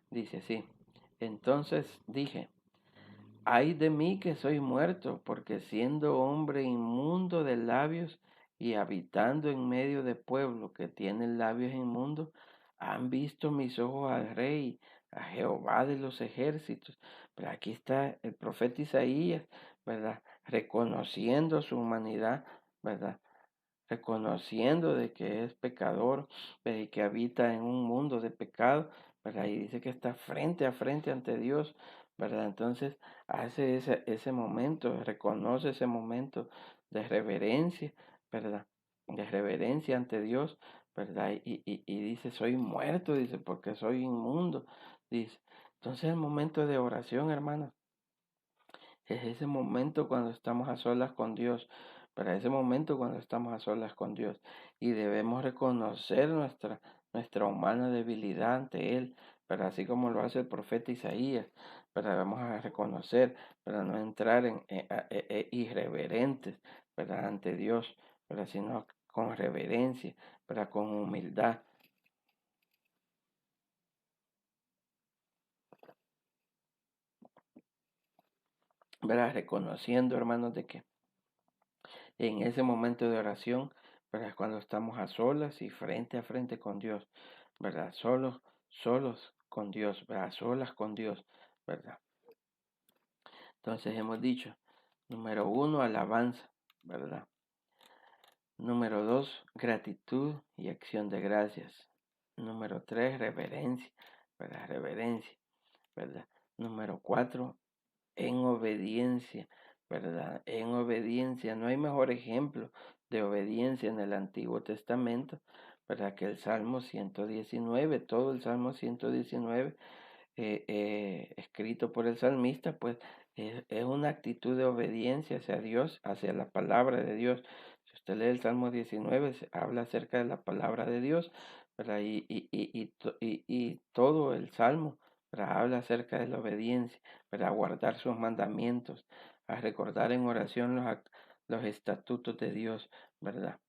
dice así, entonces dije, ay de mí que soy muerto, porque siendo hombre inmundo de labios y habitando en medio de pueblo que tienen labios inmundos, han visto mis ojos al Rey, a Jehová de los ejércitos. Pero aquí está el profeta Isaías, ¿verdad? Reconociendo su humanidad, ¿verdad? Reconociendo de que es pecador, y que habita en un mundo de pecado, ¿verdad? Y dice que está frente a frente ante Dios, ¿verdad? Entonces hace ese momento, reconoce ese momento de reverencia, ¿verdad? De reverencia ante Dios, ¿verdad? Y dice, soy muerto, dice, porque soy inmundo, dice. Entonces el momento de oración, hermanos, es ese momento cuando estamos a solas con Dios, para ese momento cuando estamos a solas con Dios. Y debemos reconocer nuestra humana debilidad ante Él, pero así como lo hace el profeta Isaías, pero debemos a reconocer, para no entrar irreverentes, ¿verdad? Ante Dios, pero sino con reverencia, para con humildad, ¿verdad? Reconociendo, hermanos, de que en ese momento de oración, ¿verdad? Cuando estamos a solas y frente a frente con Dios, ¿verdad? Solos con Dios, ¿verdad? Solas con Dios, ¿verdad? Entonces hemos dicho, número 1, alabanza, ¿verdad? Número 2, gratitud y acción de gracias. Número 3, reverencia, ¿verdad? Reverencia, ¿verdad? Número 4, en obediencia, ¿verdad? En obediencia. No hay mejor ejemplo de obediencia en el Antiguo Testamento, ¿verdad? Que el Salmo 119, todo el Salmo 119, escrito por el salmista, pues es una actitud de obediencia hacia Dios, hacia la palabra de Dios. Si usted lee el Salmo 19, habla acerca de la palabra de Dios, ¿verdad? Y todo el Salmo, ¿verdad? Habla acerca de la obediencia, ¿verdad? Guardar sus mandamientos, a recordar en oración los estatutos de Dios, ¿verdad?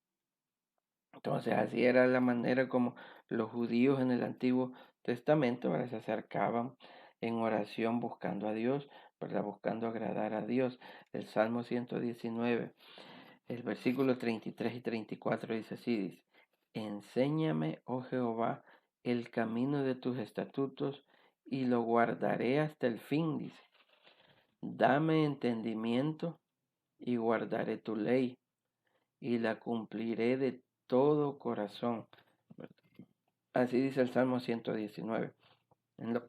Entonces así era la manera como los judíos en el Antiguo Testamento, ¿verdad? Se acercaban en oración buscando a Dios, ¿verdad? Buscando agradar a Dios. El Salmo 119, el versículo 33 y 34 dice así, dice, enséñame, oh Jehová, el camino de tus estatutos y lo guardaré hasta el fin, dice. Dame entendimiento y guardaré tu ley y la cumpliré de todo corazón. Así dice el Salmo 119, en, lo-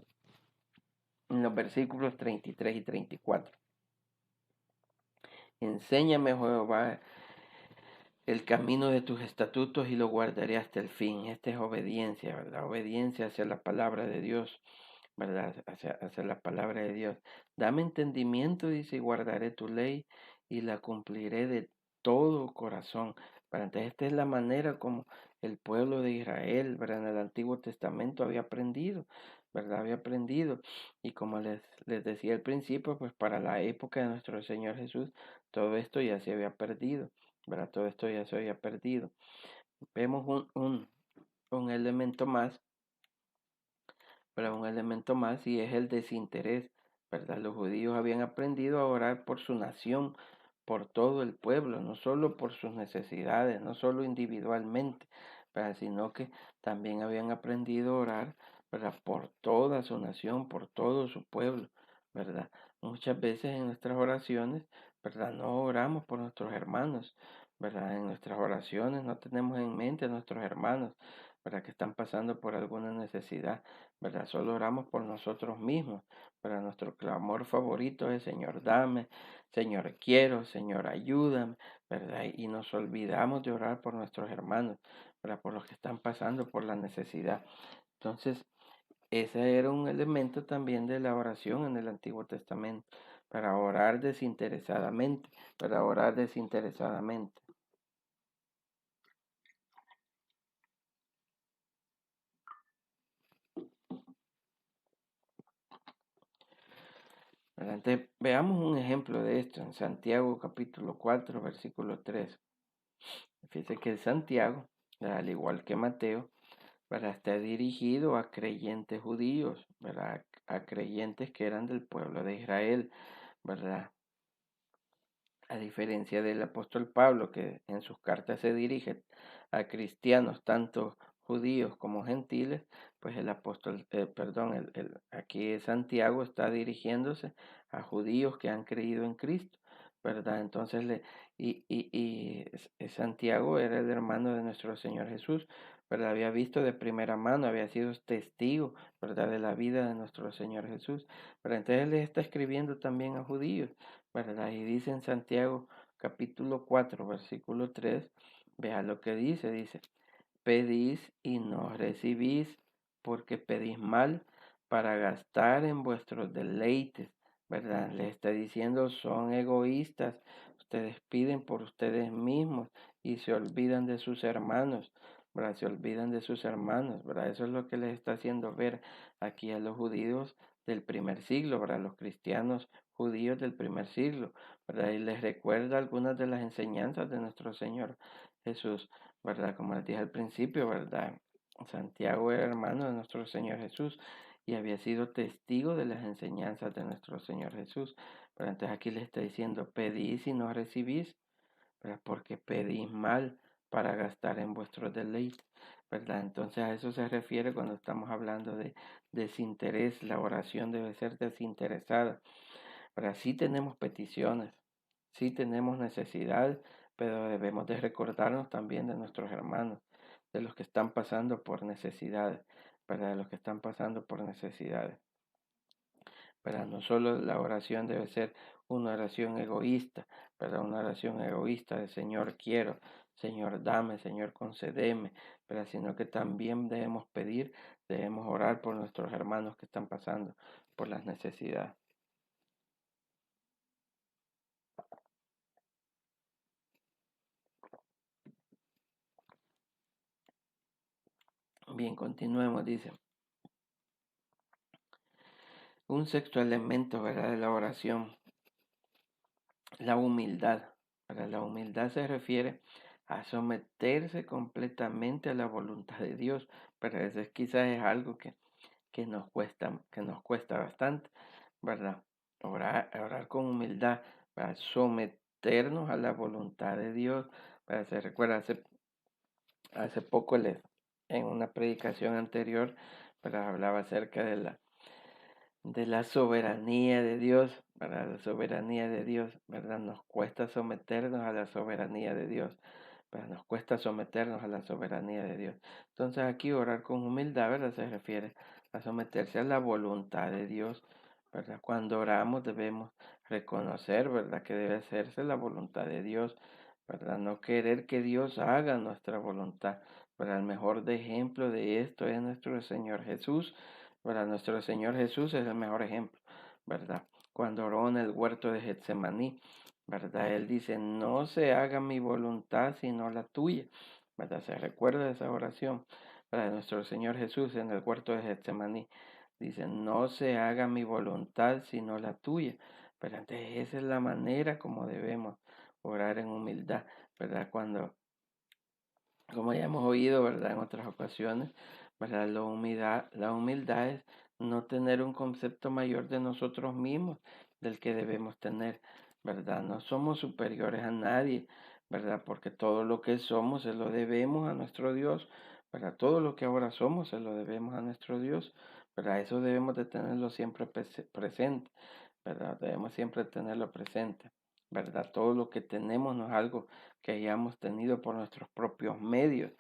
en los versículos 33 y 34. Enséñame, Jehová, el camino de tus estatutos y lo guardaré hasta el fin. Esta es obediencia, ¿verdad? Obediencia hacia la palabra de Dios, ¿verdad? Hacia la palabra de Dios. Dame entendimiento, dice, y guardaré tu ley y la cumpliré de todo corazón. Entonces, esta es la manera como el pueblo de Israel, ¿verdad? En el Antiguo Testamento había aprendido, ¿verdad? Había aprendido. Y como les decía al principio, pues para la época de nuestro Señor Jesús, todo esto ya se había perdido, ¿verdad? Todo esto ya se había perdido. Vemos un elemento más, pero un elemento más y es el desinterés, ¿verdad? Los judíos habían aprendido a orar por su nación, por todo el pueblo, no solo por sus necesidades, no solo individualmente, ¿verdad? Sino que también habían aprendido a orar, ¿verdad? Por toda su nación, por todo su pueblo, ¿verdad? Muchas veces en nuestras oraciones, ¿verdad? No oramos por nuestros hermanos, ¿verdad? En nuestras oraciones no tenemos en mente a nuestros hermanos, ¿verdad? Que están pasando por alguna necesidad, ¿verdad? Solo oramos por nosotros mismos, pero nuestro clamor favorito es Señor, dame, Señor, quiero, Señor, ayúdame, ¿verdad? Y nos olvidamos de orar por nuestros hermanos, ¿verdad? Por los que están pasando por la necesidad. Entonces, ese era un elemento también de la oración en el Antiguo Testamento, para orar desinteresadamente, para orar desinteresadamente. ¿Verdad? Entonces, veamos un ejemplo de esto en Santiago capítulo 4, versículo 3. Fíjese que Santiago, al igual que Mateo, ¿verdad? Está dirigido a creyentes judíos, ¿verdad? A creyentes que eran del pueblo de Israel, ¿verdad? A diferencia del apóstol Pablo, que en sus cartas se dirige a cristianos, tanto judíos como gentiles, pues el apóstol, perdón, aquí Santiago está dirigiéndose a judíos que han creído en Cristo, ¿verdad? Entonces, Santiago era el hermano de nuestro Señor Jesús, ¿verdad? Había visto de primera mano, había sido testigo, ¿verdad? De la vida de nuestro Señor Jesús, pero entonces él le está escribiendo también a judíos, ¿verdad? Y dice en Santiago capítulo 4 versículo 3, vea lo que dice, pedís y no recibís, porque pedís mal para gastar en vuestros deleites, ¿verdad? Le está diciendo, son egoístas, ustedes piden por ustedes mismos y se olvidan de sus hermanos, ¿verdad? Se olvidan de sus hermanos, ¿verdad? Eso es lo que les está haciendo ver aquí a los judíos del primer siglo, ¿verdad? Los cristianos judíos del primer siglo, ¿verdad? Y les recuerda algunas de las enseñanzas de nuestro Señor Jesús, ¿verdad? Como les dije al principio, ¿verdad? Santiago era hermano de nuestro Señor Jesús y había sido testigo de las enseñanzas de nuestro Señor Jesús. Pero entonces aquí le está diciendo, pedís y no recibís, ¿verdad? Porque pedís mal para gastar en vuestros deleites, ¿verdad? Entonces a eso se refiere cuando estamos hablando de desinterés. La oración debe ser desinteresada. Pero sí tenemos peticiones, sí tenemos necesidades, pero debemos de recordarnos también de nuestros hermanos, de los que están pasando por necesidades, ¿verdad? De los que están pasando por necesidades. Pero no solo la oración debe ser una oración egoísta, pero una oración egoísta de Señor quiero, Señor dame, Señor concedeme, pero sino que también debemos pedir, debemos orar por nuestros hermanos que están pasando por las necesidades. Bien, continuemos, dice. Un sexto elemento, ¿verdad? De la oración, la humildad. ¿Verdad? La humildad se refiere a someterse completamente a la voluntad de Dios, pero eso quizás es algo que nos cuesta bastante, ¿verdad? Orar con humildad, para someternos a la voluntad de Dios. Para se recuerda, hace poco en una predicación anterior, ¿verdad? Hablaba acerca de la soberanía de Dios, ¿verdad? La soberanía de Dios, ¿verdad? Nos cuesta someternos a la soberanía de Dios, pero nos cuesta someternos a la soberanía de Dios. Entonces aquí orar con humildad, ¿verdad? Se refiere a someterse a la voluntad de Dios, ¿verdad? Cuando oramos debemos reconocer, ¿verdad? Que debe hacerse la voluntad de Dios, ¿verdad? No querer que Dios haga nuestra voluntad. ¿Verdad? El mejor ejemplo de esto es nuestro Señor Jesús, ¿verdad? Nuestro Señor Jesús es el mejor ejemplo, ¿verdad? Cuando oró en el huerto de Getsemaní, ¿verdad? Él dice, no se haga mi voluntad sino la tuya, ¿verdad? Se recuerda de esa oración, ¿verdad? Nuestro Señor Jesús en el huerto de Getsemaní dice, no se haga mi voluntad sino la tuya, ¿verdad? Entonces esa es la manera como debemos orar en humildad, ¿verdad? Cuando, como ya hemos oído, ¿verdad? En otras ocasiones, ¿verdad? La humildad es no tener un concepto mayor de nosotros mismos del que debemos tener, ¿verdad? No somos superiores a nadie, ¿verdad? Porque todo lo que somos se lo debemos a nuestro Dios, ¿verdad? Todo lo que ahora somos se lo debemos a nuestro Dios, ¿verdad? Eso debemos de tenerlo siempre presente, ¿verdad? Debemos siempre tenerlo presente, ¿verdad? Todo lo que tenemos no es algo que hayamos tenido por nuestros propios medios,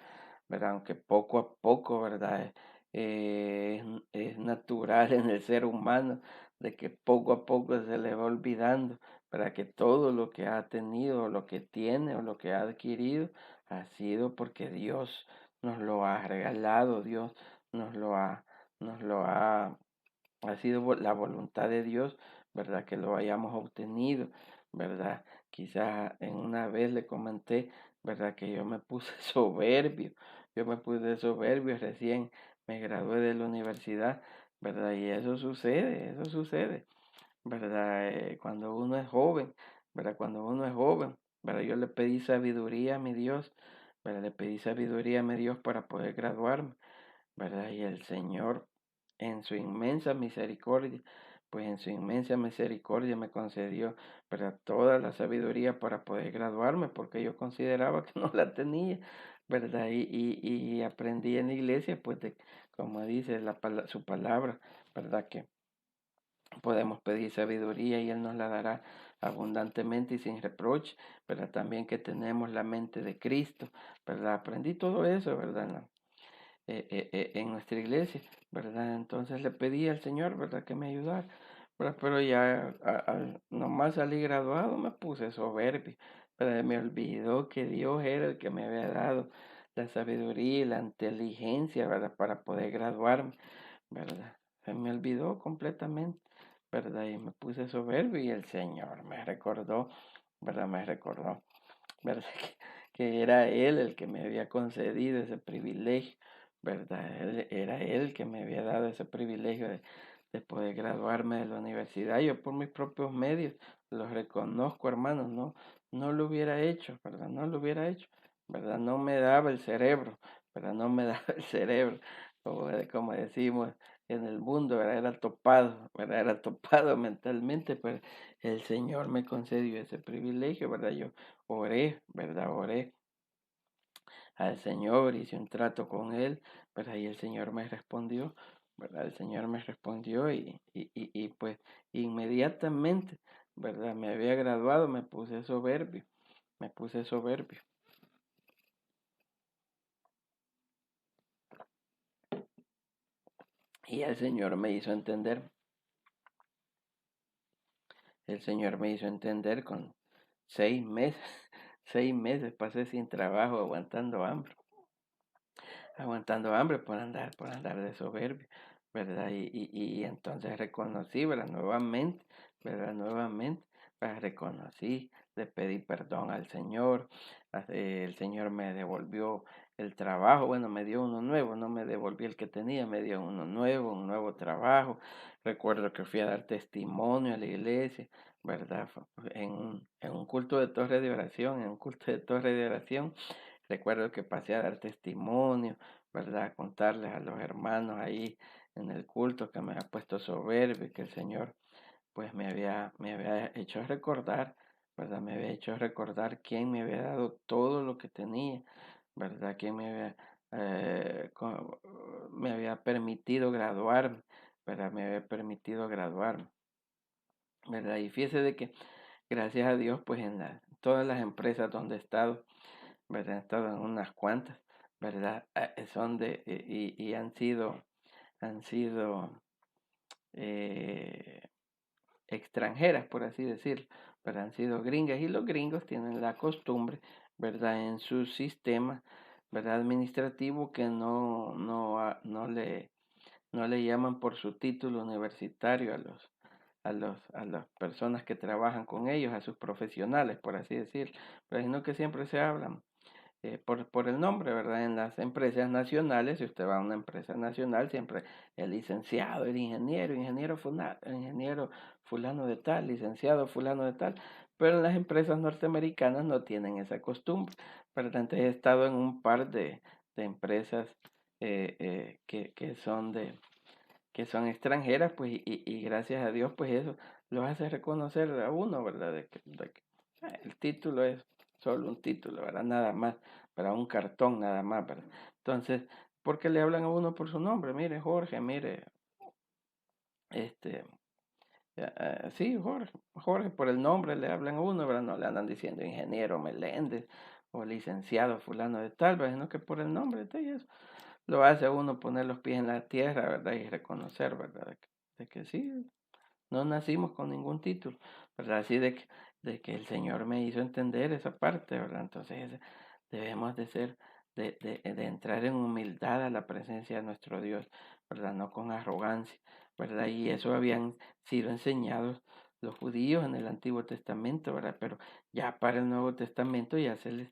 ¿verdad? Aunque poco a poco, ¿verdad? Es natural en el ser humano de que poco a poco se le va olvidando, para que todo lo que ha tenido, o lo que tiene, o lo que ha adquirido, ha sido porque Dios nos lo ha regalado, Dios nos lo ha, ha sido la voluntad de Dios, ¿verdad? Que lo hayamos obtenido, ¿verdad? Quizás en una vez le comenté, ¿verdad? Que yo me puse soberbio, yo me puse soberbio, recién me gradué de la universidad, ¿verdad? Y eso sucede, ¿verdad? Cuando uno es joven, ¿verdad? Cuando uno es joven, ¿verdad? Yo le pedí sabiduría a mi Dios, ¿verdad? Le pedí sabiduría a mi Dios para poder graduarme, ¿verdad? Y el Señor, en su inmensa misericordia, pues en su inmensa misericordia me concedió, ¿verdad? Toda la sabiduría para poder graduarme, porque yo consideraba que no la tenía, ¿verdad? Y aprendí en la iglesia, pues, como dice su palabra, ¿verdad? Que podemos pedir sabiduría y Él nos la dará abundantemente y sin reproche, ¿verdad? También que tenemos la mente de Cristo, ¿verdad? Aprendí todo eso, ¿verdad? En nuestra iglesia, ¿verdad? Entonces le pedí al Señor, ¿verdad? Que me ayudara, ¿verdad? Pero ya nomás salí graduado me puse soberbio, ¿verdad? Me olvidó que Dios era el que me había dado la sabiduría y la inteligencia, ¿verdad? Para poder graduarme, ¿verdad? Se me olvidó completamente, ¿verdad? Y me puse soberbio y el Señor me recordó, ¿verdad? Me recordó, ¿verdad? Que era Él el que me había concedido ese privilegio, ¿verdad? Era Él que me había dado ese privilegio de poder graduarme de la universidad. Yo por mis propios medios los reconozco, hermanos, no lo hubiera hecho, ¿verdad? No lo hubiera hecho, ¿verdad? No me daba el cerebro, ¿verdad? No me daba el cerebro, como decimos en el mundo, ¿verdad? Era topado, ¿verdad? Era topado mentalmente, pero el Señor me concedió ese privilegio, ¿verdad? Yo oré, ¿verdad? Oré al Señor, hice un trato con Él, ¿verdad? Y el Señor me respondió, ¿verdad? El Señor me respondió y pues inmediatamente, ¿verdad? Me había graduado, me puse soberbio, me puse soberbio. Y el Señor me hizo entender con 6 meses, 6 meses pasé sin trabajo, aguantando hambre por andar de soberbio, ¿verdad? Y entonces reconocí, ¿verdad? Nuevamente, pues reconocí, le pedí perdón al Señor, el Señor me devolvió el trabajo, bueno, me dio uno nuevo, no me devolvió el que tenía, me dio uno nuevo, un nuevo trabajo. Recuerdo que fui a dar testimonio a la iglesia, ¿verdad? En un culto de torre de oración, en un culto de torre de oración. Recuerdo que pasé a dar testimonio, ¿verdad? Contarles a los hermanos ahí en el culto que me había puesto soberbio y que el Señor pues me había hecho recordar, ¿verdad? Me había hecho recordar quién me había dado todo lo que tenía, ¿verdad? Quién me había permitido graduarme, ¿verdad? Me había permitido graduarme, ¿verdad? Y fíjese de que gracias a Dios pues en todas las empresas donde he estado, ¿verdad? He estado en unas cuantas, ¿verdad? Son y han sido eh, extranjeras, por así decirlo, pero han sido gringas y los gringos tienen la costumbre, ¿verdad? En su sistema, ¿verdad? Administrativo que no le llaman por su título universitario a las personas que trabajan con ellos, a sus profesionales, por así decirlo, pero sino que siempre se hablan por el nombre, ¿verdad? En las empresas nacionales, si usted va a una empresa nacional, siempre el licenciado, el ingeniero, ingeniero fulano de tal, licenciado fulano de tal, pero en las empresas norteamericanas no tienen esa costumbre, ¿verdad? Entonces he estado en un par de empresas que son extranjeras, pues, y gracias a Dios, pues eso lo hace reconocer a uno, ¿verdad? El título es solo un título, ¿verdad? Nada más, para un cartón nada más, ¿verdad? Entonces, ¿por qué le hablan a uno por su nombre? Mire, Jorge, mire, este, sí, Jorge, por el nombre le hablan a uno, ¿verdad? No le andan diciendo ingeniero Meléndez o licenciado fulano de tal, ¿verdad? Sino que por el nombre, y eso lo hace a uno poner los pies en la tierra, ¿verdad? Y reconocer, ¿verdad? De que sí, no nacimos con ningún título, ¿verdad? Así de que el Señor me hizo entender esa parte, ¿verdad? Entonces debemos de ser, de entrar en humildad a la presencia de nuestro Dios, ¿verdad? No con arrogancia, ¿verdad? Y eso habían sido enseñados los judíos en el Antiguo Testamento, ¿verdad? Pero ya para el Nuevo Testamento ya se les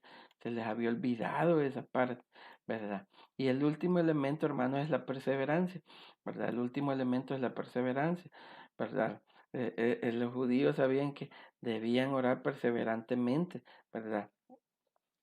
había olvidado esa parte, ¿verdad? Y el último elemento, hermano, es la perseverancia, ¿verdad? El último elemento es la perseverancia, ¿verdad? Los judíos sabían que debían orar perseverantemente, ¿verdad?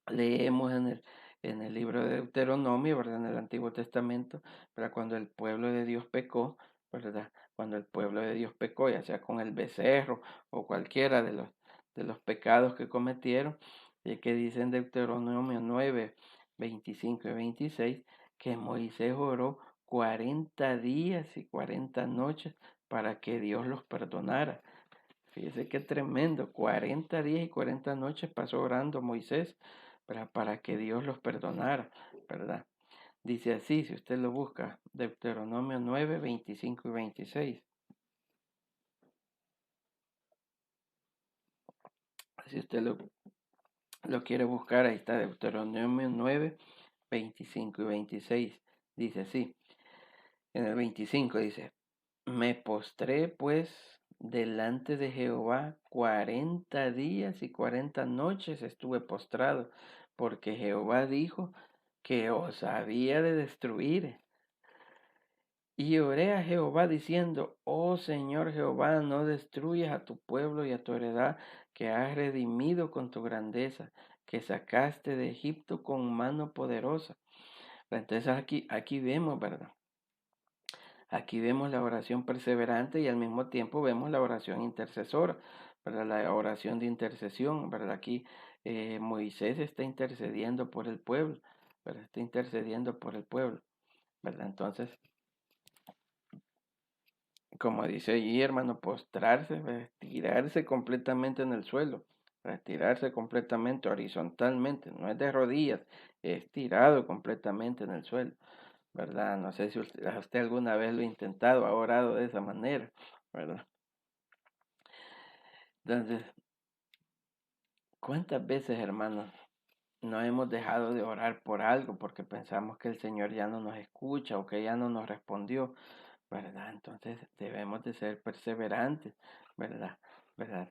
Leemos en el libro de Deuteronomio, ¿verdad? En el Antiguo Testamento, ¿verdad? Cuando el pueblo de Dios pecó, ¿verdad? Cuando el pueblo de Dios pecó, ya sea con el becerro o cualquiera de los pecados que cometieron, que dice en Deuteronomio 9, 25 y 26, que Moisés oró 40 días y 40 noches para que Dios los perdonara. Fíjese qué tremendo, 40 días y 40 noches pasó orando Moisés para que Dios los perdonara, ¿verdad? Dice así, si usted lo busca, Deuteronomio 9, 25 y 26. Si usted lo quiere buscar, ahí está Deuteronomio 9, 25 y 26. Dice así, en el 25 dice, me postré pues delante de Jehová 40 días y 40 noches estuve postrado, porque Jehová dijo que os había de destruir. Y oré a Jehová diciendo, oh Señor Jehová, no destruyas a tu pueblo y a tu heredad que has redimido con tu grandeza, que sacaste de Egipto con mano poderosa. Entonces aquí vemos, ¿verdad? Aquí vemos la oración perseverante y al mismo tiempo vemos la oración intercesora, ¿verdad? La oración de intercesión, ¿verdad? Aquí Moisés está intercediendo por el pueblo, ¿verdad? Está intercediendo por el pueblo, ¿verdad? Entonces, como dice allí, hermano, postrarse, retirarse completamente en el suelo, retirarse completamente horizontalmente, no es de rodillas, es tirado completamente en el suelo. ¿Verdad? No sé si usted alguna vez lo ha intentado, ha orado de esa manera, ¿verdad? Entonces, ¿cuántas veces, hermanos, no hemos dejado de orar por algo porque pensamos que el Señor ya no nos escucha o que ya no nos respondió, ¿verdad? Entonces debemos de ser perseverantes, ¿verdad? ¿Verdad?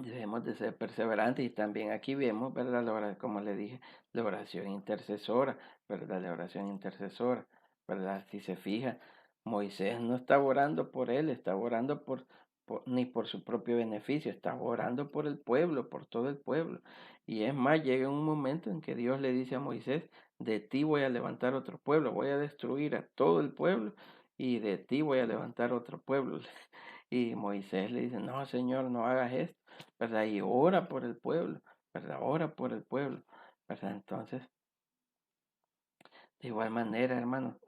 Debemos de ser perseverantes y también aquí vemos, ¿verdad? Como le dije, la oración intercesora, ¿verdad? La oración intercesora, ¿verdad? Si se fija, Moisés no estaba orando por él, estaba orando ni por su propio beneficio, estaba orando por el pueblo, por todo el pueblo. Y es más, llega un momento en que Dios le dice a Moisés, de ti voy a levantar otro pueblo, voy a destruir a todo el pueblo y de ti voy a levantar otro pueblo. Y Moisés le dice, no, Señor, no hagas esto, ¿verdad? Y ora por el pueblo, ¿verdad? Ora por el pueblo, ¿verdad? Entonces, de igual manera, hermano,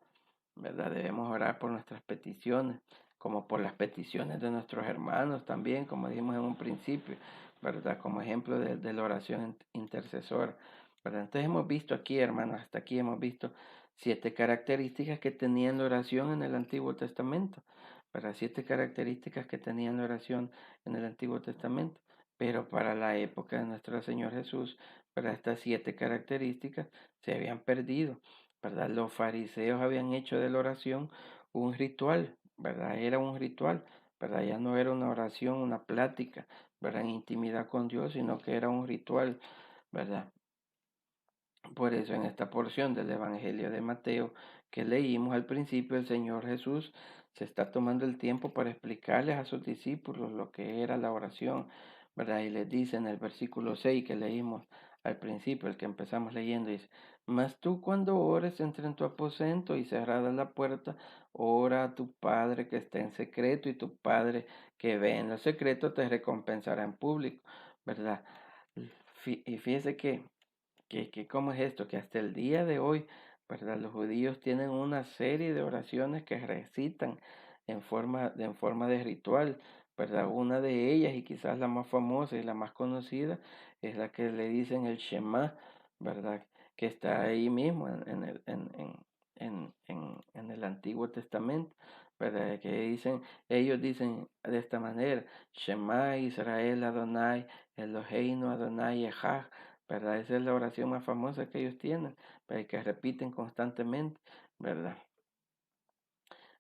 ¿verdad? Debemos orar por nuestras peticiones, como por las peticiones de nuestros hermanos también, como dijimos en un principio, ¿verdad? Como ejemplo de la oración intercesora, ¿verdad? Entonces hemos visto aquí, hermanos, hasta aquí hemos visto 7 características que tenían la oración en el Antiguo Testamento, ¿verdad? 7 características que tenían la oración en el Antiguo Testamento. Pero para la época de nuestro Señor Jesús, ¿verdad? Estas 7 características se habían perdido, ¿verdad? Los fariseos habían hecho de la oración un ritual, ¿verdad? Era un ritual, ¿verdad? Ya no era una oración, una plática, ¿verdad? En intimidad con Dios, sino que era un ritual, ¿verdad? Por eso en esta porción del Evangelio de Mateo que leímos al principio, el Señor Jesús se está tomando el tiempo para explicarles a sus discípulos lo que era la oración, ¿verdad? Y les dice en el versículo 6 que leímos al principio, el que empezamos leyendo, dice, mas tú cuando ores, entra en tu aposento y cerrada la puerta, ora a tu Padre que está en secreto y tu Padre que ve en lo secreto te recompensará en público, ¿verdad? Y fíjese que cómo es esto, que hasta el día de hoy, ¿verdad? Los judíos tienen una serie de oraciones que recitan en forma de ritual, ¿verdad? Una de ellas, y quizás la más famosa y la más conocida, es la que le dicen el Shema, ¿verdad? Que está ahí mismo en el Antiguo Testamento, ¿verdad? Que ellos dicen de esta manera, Shema Israel Adonai, Eloheinu Adonai Echad, ¿verdad? Esa es la oración más famosa que ellos tienen, ¿verdad? Que repiten constantemente, ¿verdad?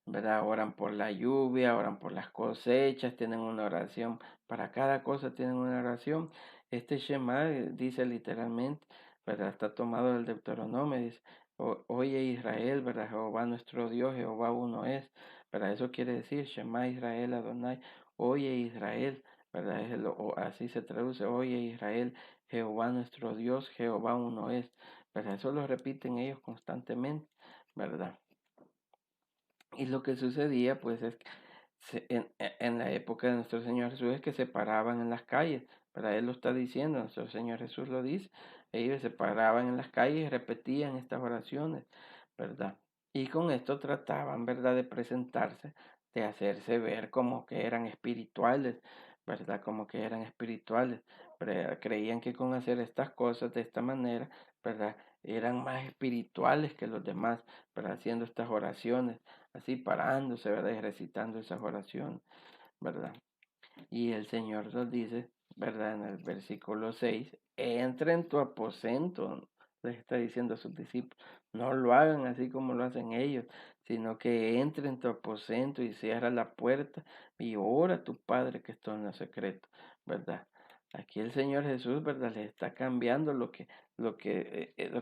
¿Verdad? Oran por la lluvia, oran por las cosechas, tienen una oración, para cada cosa tienen una oración. Este Shema dice literalmente, ¿verdad? Está tomado del Deuteronomio, dice, Oye Israel, ¿verdad? Jehová nuestro Dios, Jehová uno es, ¿verdad? Eso quiere decir, Shema Israel Adonai, Oye Israel, ¿verdad? Así se traduce, Oye Israel, Jehová nuestro Dios, Jehová uno es, ¿verdad? Eso lo repiten ellos constantemente, ¿verdad? Y lo que sucedía, pues, es que en la época de nuestro Señor Jesús es que se paraban en las calles, pero Él lo está diciendo, nuestro Señor Jesús lo dice, ellos se paraban en las calles y repetían estas oraciones, ¿verdad? Y con esto trataban, ¿verdad?, de presentarse, de hacerse ver como que eran espirituales, ¿verdad? Como que eran espirituales, pero creían que con hacer estas cosas de esta manera, ¿verdad?, eran más espirituales que los demás, pero haciendo estas oraciones así parándose, ¿verdad? Y recitando esas oraciones, ¿verdad? Y el Señor nos dice, ¿verdad? En el versículo 6 entra en tu aposento, les está diciendo a sus discípulos, no lo hagan así como lo hacen ellos, sino que entre en tu aposento y cierra la puerta y ora a tu Padre que está en lo secreto, ¿verdad? Aquí el Señor Jesús, ¿verdad? Les está cambiando lo que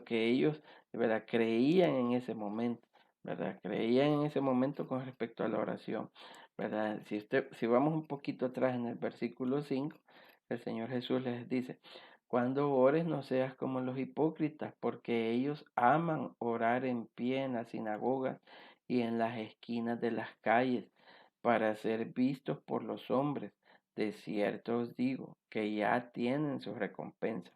ellos, ¿verdad? Creían en ese momento, ¿verdad? Creían en ese momento con respecto a la oración. ¿Verdad? Si vamos un poquito atrás en el versículo 5, el Señor Jesús les dice, cuando ores no seas como los hipócritas, porque ellos aman orar en pie en las sinagogas y en las esquinas de las calles para ser vistos por los hombres. De cierto os digo que ya tienen su recompensa.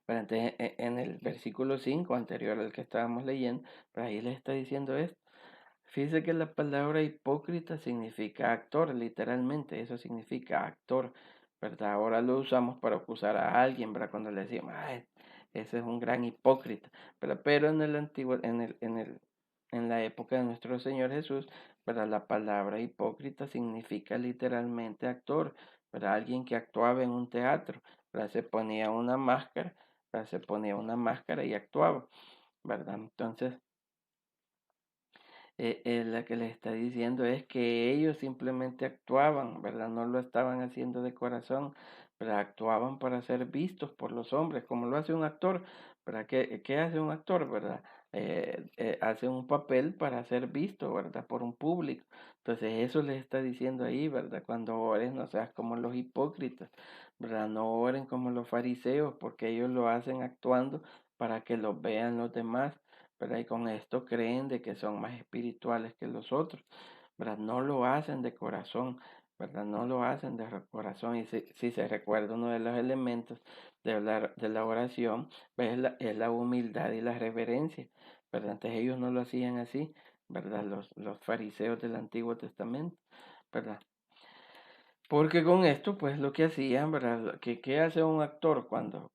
Pero entonces, en el versículo 5 anterior al que estábamos leyendo, pues ahí les está diciendo esto. Fíjese que la palabra hipócrita significa actor, literalmente, eso significa actor, ¿verdad? Ahora lo usamos para acusar a alguien, ¿verdad? Cuando le decimos, ay, ese es un gran hipócrita, pero en el antiguo, en la época de nuestro Señor Jesús, ¿verdad? La palabra hipócrita significa literalmente actor, ¿verdad? Alguien que actuaba en un teatro, ¿verdad? Se ponía una máscara, ¿verdad? Se ponía una máscara y actuaba, ¿verdad? Entonces, la que les está diciendo es que ellos simplemente actuaban, ¿verdad? No lo estaban haciendo de corazón, pero actuaban para ser vistos por los hombres, como lo hace un actor, ¿verdad? ¿Qué hace un actor, verdad? Hace un papel para ser visto, ¿verdad? Por un público. Entonces eso les está diciendo ahí, ¿verdad? Cuando ores no seas como los hipócritas, ¿verdad? No oren como los fariseos, porque ellos lo hacen actuando para que los vean los demás, ¿verdad? Y con esto creen de que son más espirituales que los otros, ¿verdad? No lo hacen de corazón, ¿verdad? No lo hacen de corazón. Y si se recuerda uno de los elementos de la oración, pues es la humildad y la reverencia, ¿verdad? Entonces ellos no lo hacían así, ¿verdad? Los fariseos del Antiguo Testamento, ¿verdad? Porque con esto, pues lo que hacían, ¿verdad? ¿Qué hace un actor cuando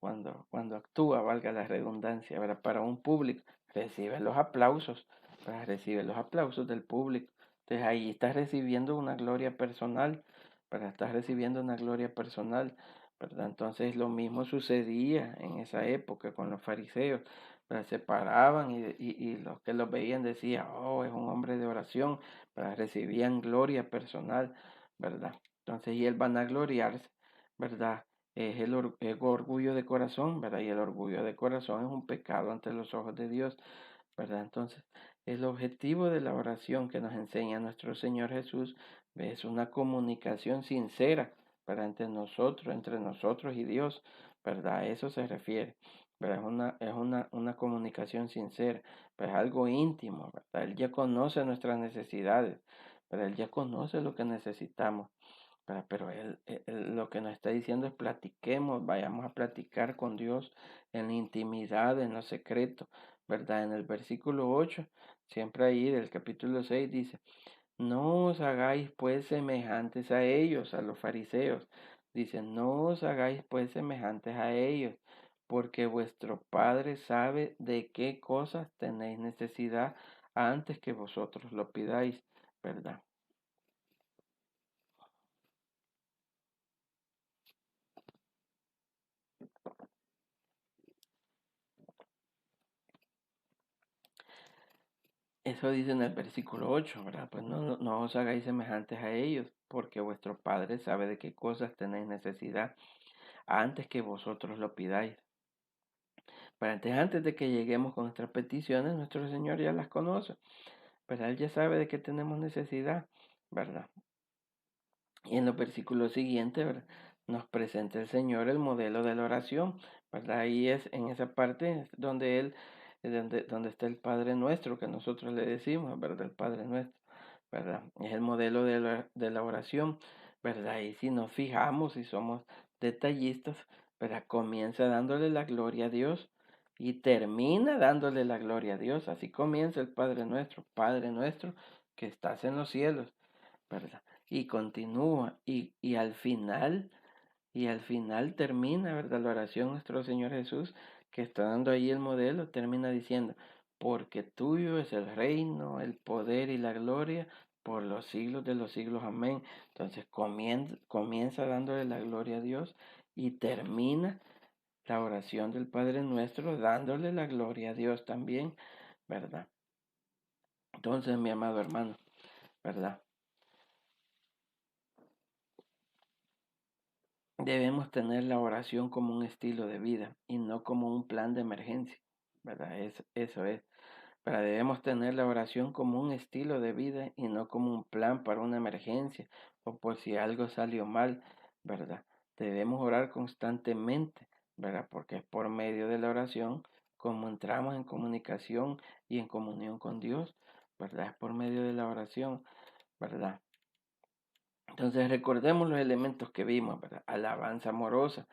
actúa, valga la redundancia, ¿verdad? Para un público? Recibe los aplausos, ¿verdad? Recibe los aplausos del público. Entonces ahí estás recibiendo una gloria personal, ¿verdad? Estás recibiendo una gloria personal, ¿verdad? Entonces lo mismo sucedía en esa época con los fariseos, ¿verdad? Se paraban y los que los veían decían, oh, es un hombre de oración, ¿verdad? Recibían gloria personal, ¿verdad? Entonces, y el vanagloriarse, ¿verdad? Es el orgullo de corazón, ¿verdad? Y el orgullo de corazón es un pecado ante los ojos de Dios, ¿verdad? Entonces, el objetivo de la oración que nos enseña nuestro Señor Jesús es una comunicación sincera, ¿verdad? Entre nosotros y Dios, ¿verdad? A eso se refiere, ¿verdad? Es una comunicación sincera, pero es algo íntimo, ¿verdad? Él ya conoce nuestras necesidades, ¿verdad? Él ya conoce lo que necesitamos. Pero él lo que nos está diciendo es platiquemos, vayamos a platicar con Dios en la intimidad, en lo secreto, ¿verdad? En el versículo 8 siempre ahí del capítulo 6 dice, no os hagáis pues semejantes a ellos, a los fariseos. Dice, no os hagáis pues semejantes a ellos, porque vuestro Padre sabe de qué cosas tenéis necesidad antes que vosotros lo pidáis, ¿verdad? Eso dice en el versículo 8, ¿verdad? Pues no os hagáis semejantes a ellos, porque vuestro Padre sabe de qué cosas tenéis necesidad antes que vosotros lo pidáis. Pero antes de que lleguemos con nuestras peticiones, nuestro Señor ya las conoce, pero Él ya sabe de qué tenemos necesidad, ¿verdad? Y en los versículos siguientes, ¿verdad? Nos presenta el Señor el modelo de la oración, ¿verdad? Ahí es en esa parte donde donde está el Padre Nuestro, que nosotros le decimos, ¿verdad? El Padre Nuestro, ¿verdad? Es el modelo de la oración, ¿verdad? Y si nos fijamos y somos detallistas, ¿verdad? Comienza dándole la gloria a Dios y termina dándole la gloria a Dios. Así comienza el Padre Nuestro que estás en los cielos, ¿verdad? Y continúa y al final termina, ¿verdad? La oración nuestro Señor Jesús, que está dando ahí el modelo, termina diciendo, porque tuyo es el reino, el poder y la gloria por los siglos de los siglos, amén. Entonces comienza dándole la gloria a Dios y termina la oración del Padre Nuestro dándole la gloria a Dios también, ¿verdad? Entonces, mi amado hermano, ¿verdad? Debemos tener la oración como un estilo de vida y no como un plan de emergencia, ¿verdad? Eso es. Pero debemos tener la oración como un estilo de vida y no como un plan para una emergencia o por si algo salió mal, ¿verdad? Debemos orar constantemente, ¿verdad? Porque es por medio de la oración como entramos en comunicación y en comunión con Dios, ¿verdad? Es por medio de la oración, ¿verdad? Entonces recordemos los elementos que vimos, ¿verdad? Alabanza amorosa,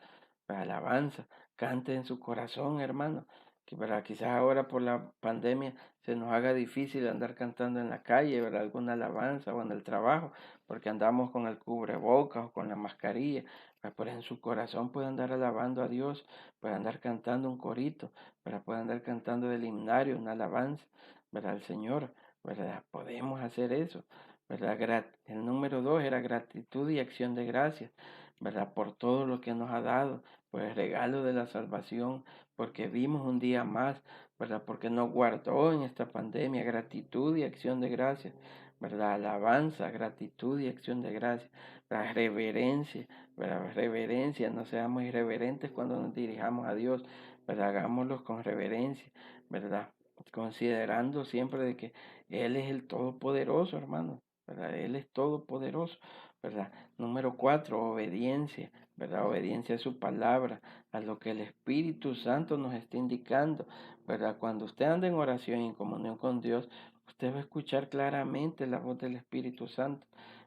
pues alabanza, cante en su corazón, hermano, que para quizás ahora por la pandemia se nos haga difícil andar cantando en la calle, ¿verdad? Alguna alabanza o en el trabajo, porque andamos con el cubrebocas o con la mascarilla, pero en su corazón puede andar alabando a Dios, puede andar cantando un corito, pero puede andar cantando del himnario, una alabanza, ¿verdad? Al Señor, ¿verdad? Podemos hacer eso. ¿Verdad? El número 2 era gratitud y acción de gracias, ¿verdad? Por todo lo que nos ha dado, por el regalo de la salvación, porque vimos un día más, ¿verdad? Porque nos guardó en esta pandemia, gratitud y acción de gracias, ¿verdad? Alabanza, gratitud y acción de gracias, la reverencia, ¿verdad? Reverencia, no seamos irreverentes cuando nos dirijamos a Dios, ¿verdad? Hagámoslo con reverencia, ¿verdad? Considerando siempre de que Él es el Todopoderoso, hermano. ¿Verdad? Él es todopoderoso, ¿verdad? Número 4, obediencia, ¿verdad? Obediencia a su palabra, a lo que el Espíritu Santo nos está indicando, ¿verdad? Cuando usted anda en oración y en comunión con Dios, usted va a escuchar claramente la voz del Espíritu Santo,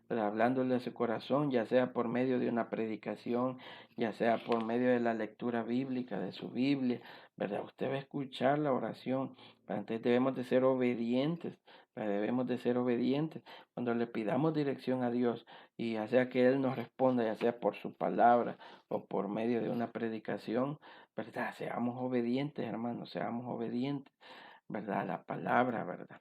¿verdad? Hablándole a su corazón, ya sea por medio de una predicación, ya sea por medio de la lectura bíblica, de su Biblia, ¿verdad? Usted va a escuchar la oración, ¿verdad? Entonces debemos de ser obedientes, Debemos de ser obedientes cuando le pidamos dirección a Dios y ya sea que Él nos responda, ya sea por su palabra o por medio de una predicación, ¿verdad? Seamos obedientes, hermanos, seamos obedientes, ¿verdad? A la palabra, ¿verdad?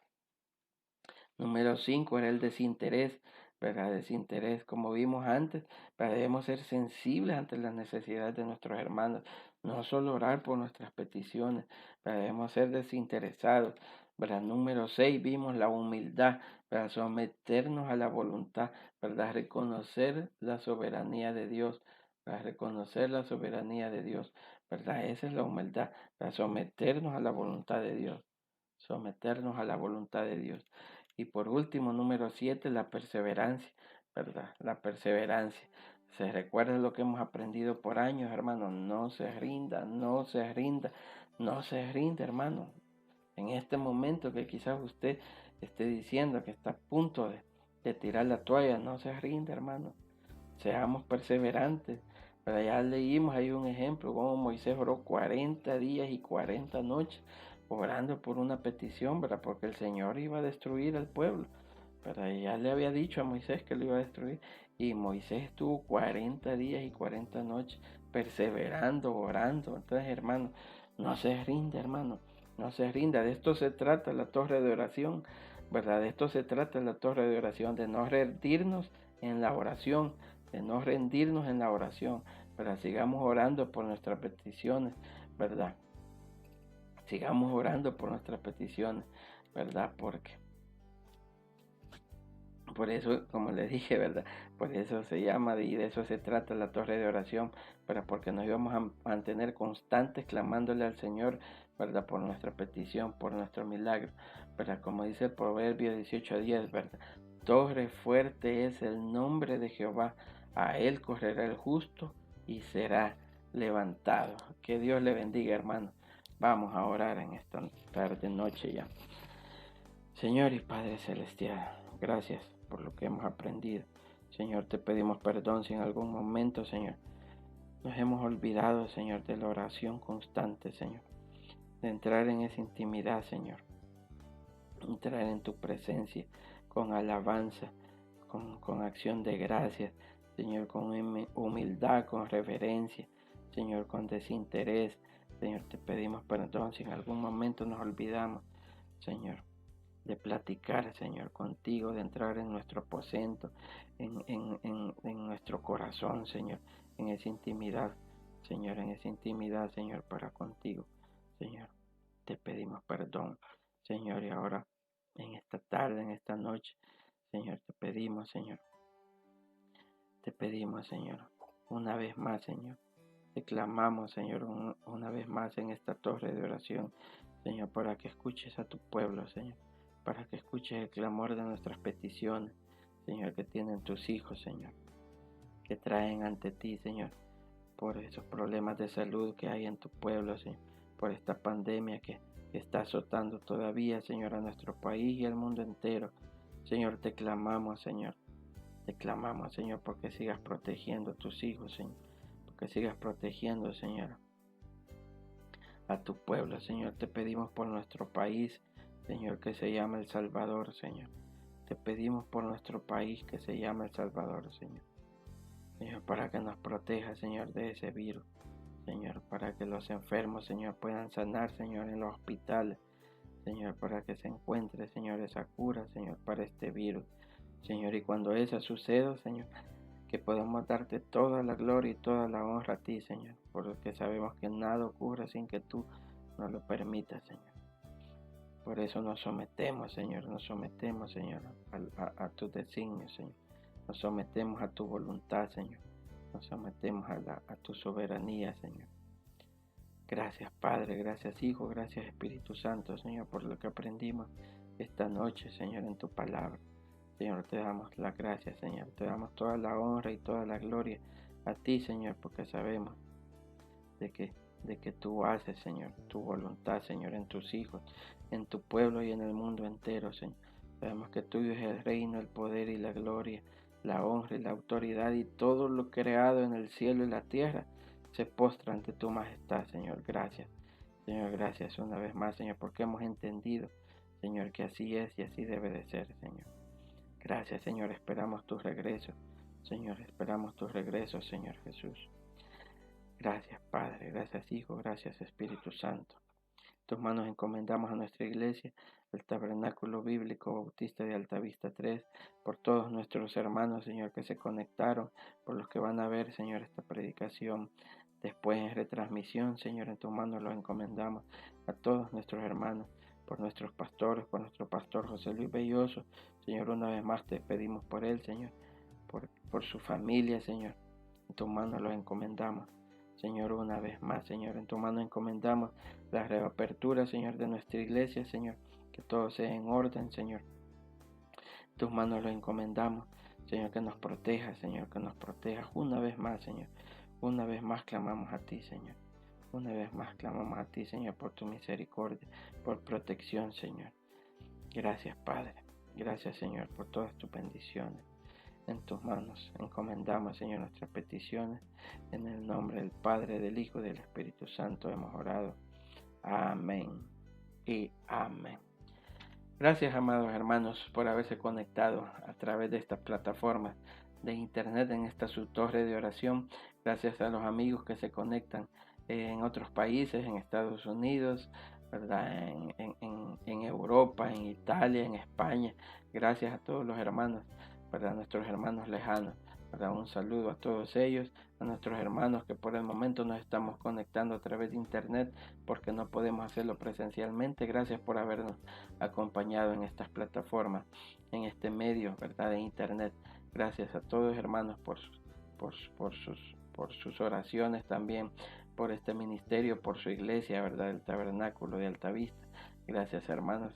Número 5 era el desinterés, ¿verdad? Desinterés, como vimos antes, debemos ser sensibles ante las necesidades de nuestros hermanos, no solo orar por nuestras peticiones, debemos ser desinteresados, ¿verdad? Número 6 vimos la humildad, para someternos a la voluntad, ¿verdad? Reconocer la soberanía de Dios, para reconocer la soberanía de Dios, ¿verdad? Esa es la humildad, para someternos a la voluntad de Dios, someternos a la voluntad de Dios. Y por último, número 7, la perseverancia, ¿verdad? La perseverancia. Se recuerda lo que hemos aprendido por años, hermano. No se rinda, no se rinda, no se rinda, hermano. En este momento que quizás usted esté diciendo que está a punto de tirar la toalla, no se rinda, hermano. Seamos perseverantes. Pero ya leímos, hay un ejemplo, como Moisés oró 40 días y 40 noches orando por una petición, ¿verdad? Porque el Señor iba a destruir al pueblo. Pero ya le había dicho a Moisés que lo iba a destruir. Y Moisés estuvo 40 días y 40 noches perseverando, orando. Entonces, hermano, no se rinda, hermano. No se rinda. De esto se trata la torre de oración, ¿verdad? De esto se trata la torre de oración, de no rendirnos en la oración, de no rendirnos en la oración, ¿verdad? Sigamos orando por nuestras peticiones, ¿verdad? Sigamos orando por nuestras peticiones, ¿verdad? Porque por eso, como les dije, ¿verdad? Por eso se llama y de eso se trata la torre de oración, ¿verdad? Porque nos íbamos a mantener constantes clamándole al Señor, ¿verdad? Por nuestra petición, por nuestro milagro, ¿verdad? Como dice el Proverbio 18:10, ¿verdad? Torre fuerte es el nombre de Jehová, a él correrá el justo y será levantado. Que Dios le bendiga, hermano. Vamos a orar en esta tarde, noche ya. Señor y Padre Celestial, gracias por lo que hemos aprendido. Señor, te pedimos perdón si en algún momento, Señor, nos hemos olvidado, Señor, de la oración constante, Señor, de entrar en esa intimidad, Señor, entrar en tu presencia con alabanza, con acción de gracias, Señor, con humildad, con reverencia, Señor, con desinterés. Señor, te pedimos perdón si en algún momento nos olvidamos, Señor, de platicar, Señor, contigo, de entrar en nuestro aposento, en nuestro corazón, Señor, en esa intimidad, Señor, en esa intimidad, Señor, para contigo, Señor. Te pedimos perdón, Señor, y ahora, en esta tarde, en esta noche, Señor, te pedimos, Señor, una vez más, Señor. Te clamamos, Señor, una vez más en esta torre de oración, Señor, para que escuches a tu pueblo, Señor, para que escuches el clamor de nuestras peticiones, Señor, que tienen tus hijos, Señor, que traen ante ti, Señor, por esos problemas de salud que hay en tu pueblo, Señor, por esta pandemia que está azotando todavía, Señor, a nuestro país y al mundo entero. Señor, te clamamos, Señor, porque sigas protegiendo a tus hijos, Señor, porque sigas protegiendo, Señor, a tu pueblo, Señor. Te pedimos por nuestro país, Señor, que se llama El Salvador, Señor. Te pedimos por nuestro país que se llama El Salvador, Señor. Señor, para que nos proteja, Señor, de ese virus. Señor, para que los enfermos, Señor, puedan sanar, Señor, en los hospitales. Señor, para que se encuentre, Señor, esa cura, Señor, para este virus. Señor, y cuando eso suceda, Señor, que podamos darte toda la gloria y toda la honra a ti, Señor, porque sabemos que nada ocurre sin que tú nos lo permitas, Señor. Por eso nos sometemos, Señor, a tus designios, Señor. Nos sometemos a tu voluntad, Señor. Nos sometemos a tu soberanía, Señor. Gracias, Padre, gracias, Hijo, gracias, Espíritu Santo, Señor, por lo que aprendimos esta noche, Señor, en tu palabra. Señor, te damos las gracias, Señor. Te damos toda la honra y toda la gloria a ti, Señor, porque sabemos de que tú haces, Señor, tu voluntad, Señor, en tus hijos, en tu pueblo y en el mundo entero, Señor. Sabemos que tuyo es el reino, el poder y la gloria, la honra y la autoridad, y todo lo creado en el cielo y la tierra se postra ante tu majestad, Señor. Gracias, Señor, gracias una vez más, Señor, porque hemos entendido Señor, que así es y así debe de ser, Señor. Gracias, Señor, esperamos tu regreso. Señor, esperamos tu regreso, Señor Jesús. Gracias, Padre, gracias, Hijo, gracias, Espíritu Santo. En tus manos encomendamos a nuestra iglesia, el Tabernáculo Bíblico Bautista de Altavista 3, por todos nuestros hermanos, Señor, que se conectaron, por los que van a ver, Señor, esta predicación después en retransmisión. Señor, en tus manos los encomendamos a todos nuestros hermanos, por nuestros pastores, por nuestro pastor José Luis Belloso. Señor, una vez más te pedimos por él, Señor, por su familia, Señor. En tus manos los encomendamos. Señor, una vez más, Señor, en tu mano encomendamos la reapertura, Señor, de nuestra iglesia, Señor, que todo sea en orden, Señor. En tus manos lo encomendamos, Señor, que nos proteja, Señor, que nos proteja. Una vez más, Señor, una vez más clamamos a ti, Señor. Una vez más clamamos a ti, Señor, por tu misericordia, por protección, Señor. Gracias, Padre. Gracias, Señor, por todas tus bendiciones. En tus manos encomendamos, Señor, nuestras peticiones. En el nombre del Padre, del Hijo y del Espíritu Santo hemos orado. Amén y amén. Gracias, amados hermanos, por haberse conectado a través de estas plataformas de internet en esta su torre de oración. Gracias a los amigos que se conectan en otros países, en Estados Unidos, ¿verdad? En Europa, en Italia, en España. Gracias a todos los hermanos, ¿verdad? Nuestros hermanos lejanos, ¿verdad? Un saludo a todos ellos, a nuestros hermanos que por el momento nos estamos conectando a través de internet porque no podemos hacerlo presencialmente. Gracias por habernos acompañado en estas plataformas, en este medio, ¿verdad? De internet. Gracias a todos, hermanos, por sus oraciones también, por este ministerio, por su iglesia, ¿verdad? El Tabernáculo de Altavista. Gracias, hermanos,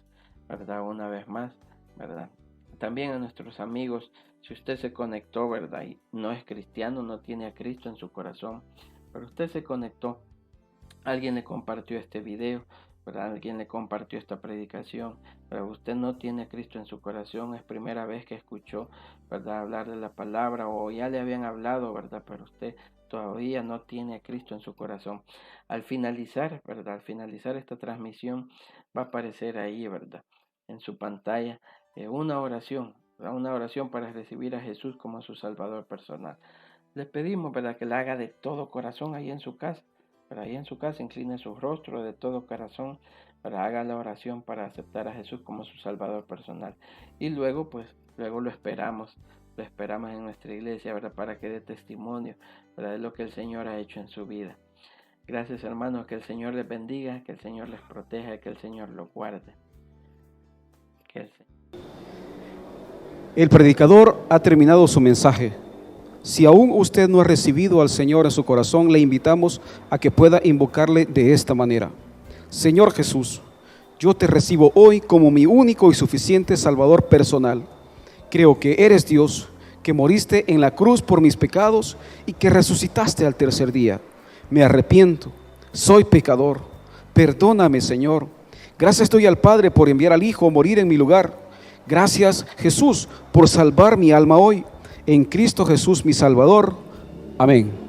¿verdad? Una vez más, ¿verdad? También a nuestros amigos, si usted se conectó, ¿verdad? Y no es cristiano, no tiene a Cristo en su corazón, pero usted se conectó, alguien le compartió este video, ¿verdad? Alguien le compartió esta predicación, pero usted no tiene a Cristo en su corazón, es primera vez que escuchó, ¿verdad? Hablar de la palabra, o ya le habían hablado, ¿verdad? Pero usted todavía no tiene a Cristo en su corazón. Al finalizar, ¿verdad? Al finalizar esta transmisión va a aparecer ahí, ¿verdad? En su pantalla una oración para recibir a Jesús como su Salvador personal. Le pedimos, ¿verdad? Que la haga de todo corazón ahí en su casa. Pero ahí en su casa incline su rostro de todo corazón, para haga la oración para aceptar a Jesús como su Salvador personal. Y luego, luego lo esperamos en nuestra iglesia, ¿verdad? Para que dé testimonio, ¿verdad? De lo que el Señor ha hecho en su vida. Gracias, hermanos, que el Señor les bendiga, que el Señor les proteja, que el Señor los guarde. El predicador ha terminado su mensaje. Si aún usted no ha recibido al Señor en su corazón, le invitamos a que pueda invocarle de esta manera: Señor Jesús, yo te recibo hoy como mi único y suficiente Salvador personal. Creo que eres Dios, que moriste en la cruz por mis pecados y que resucitaste al tercer día. Me arrepiento, soy pecador. Perdóname, Señor. Gracias doy al Padre por enviar al Hijo a morir en mi lugar. Gracias, Jesús, por salvar mi alma hoy. En Cristo Jesús, mi Salvador. Amén.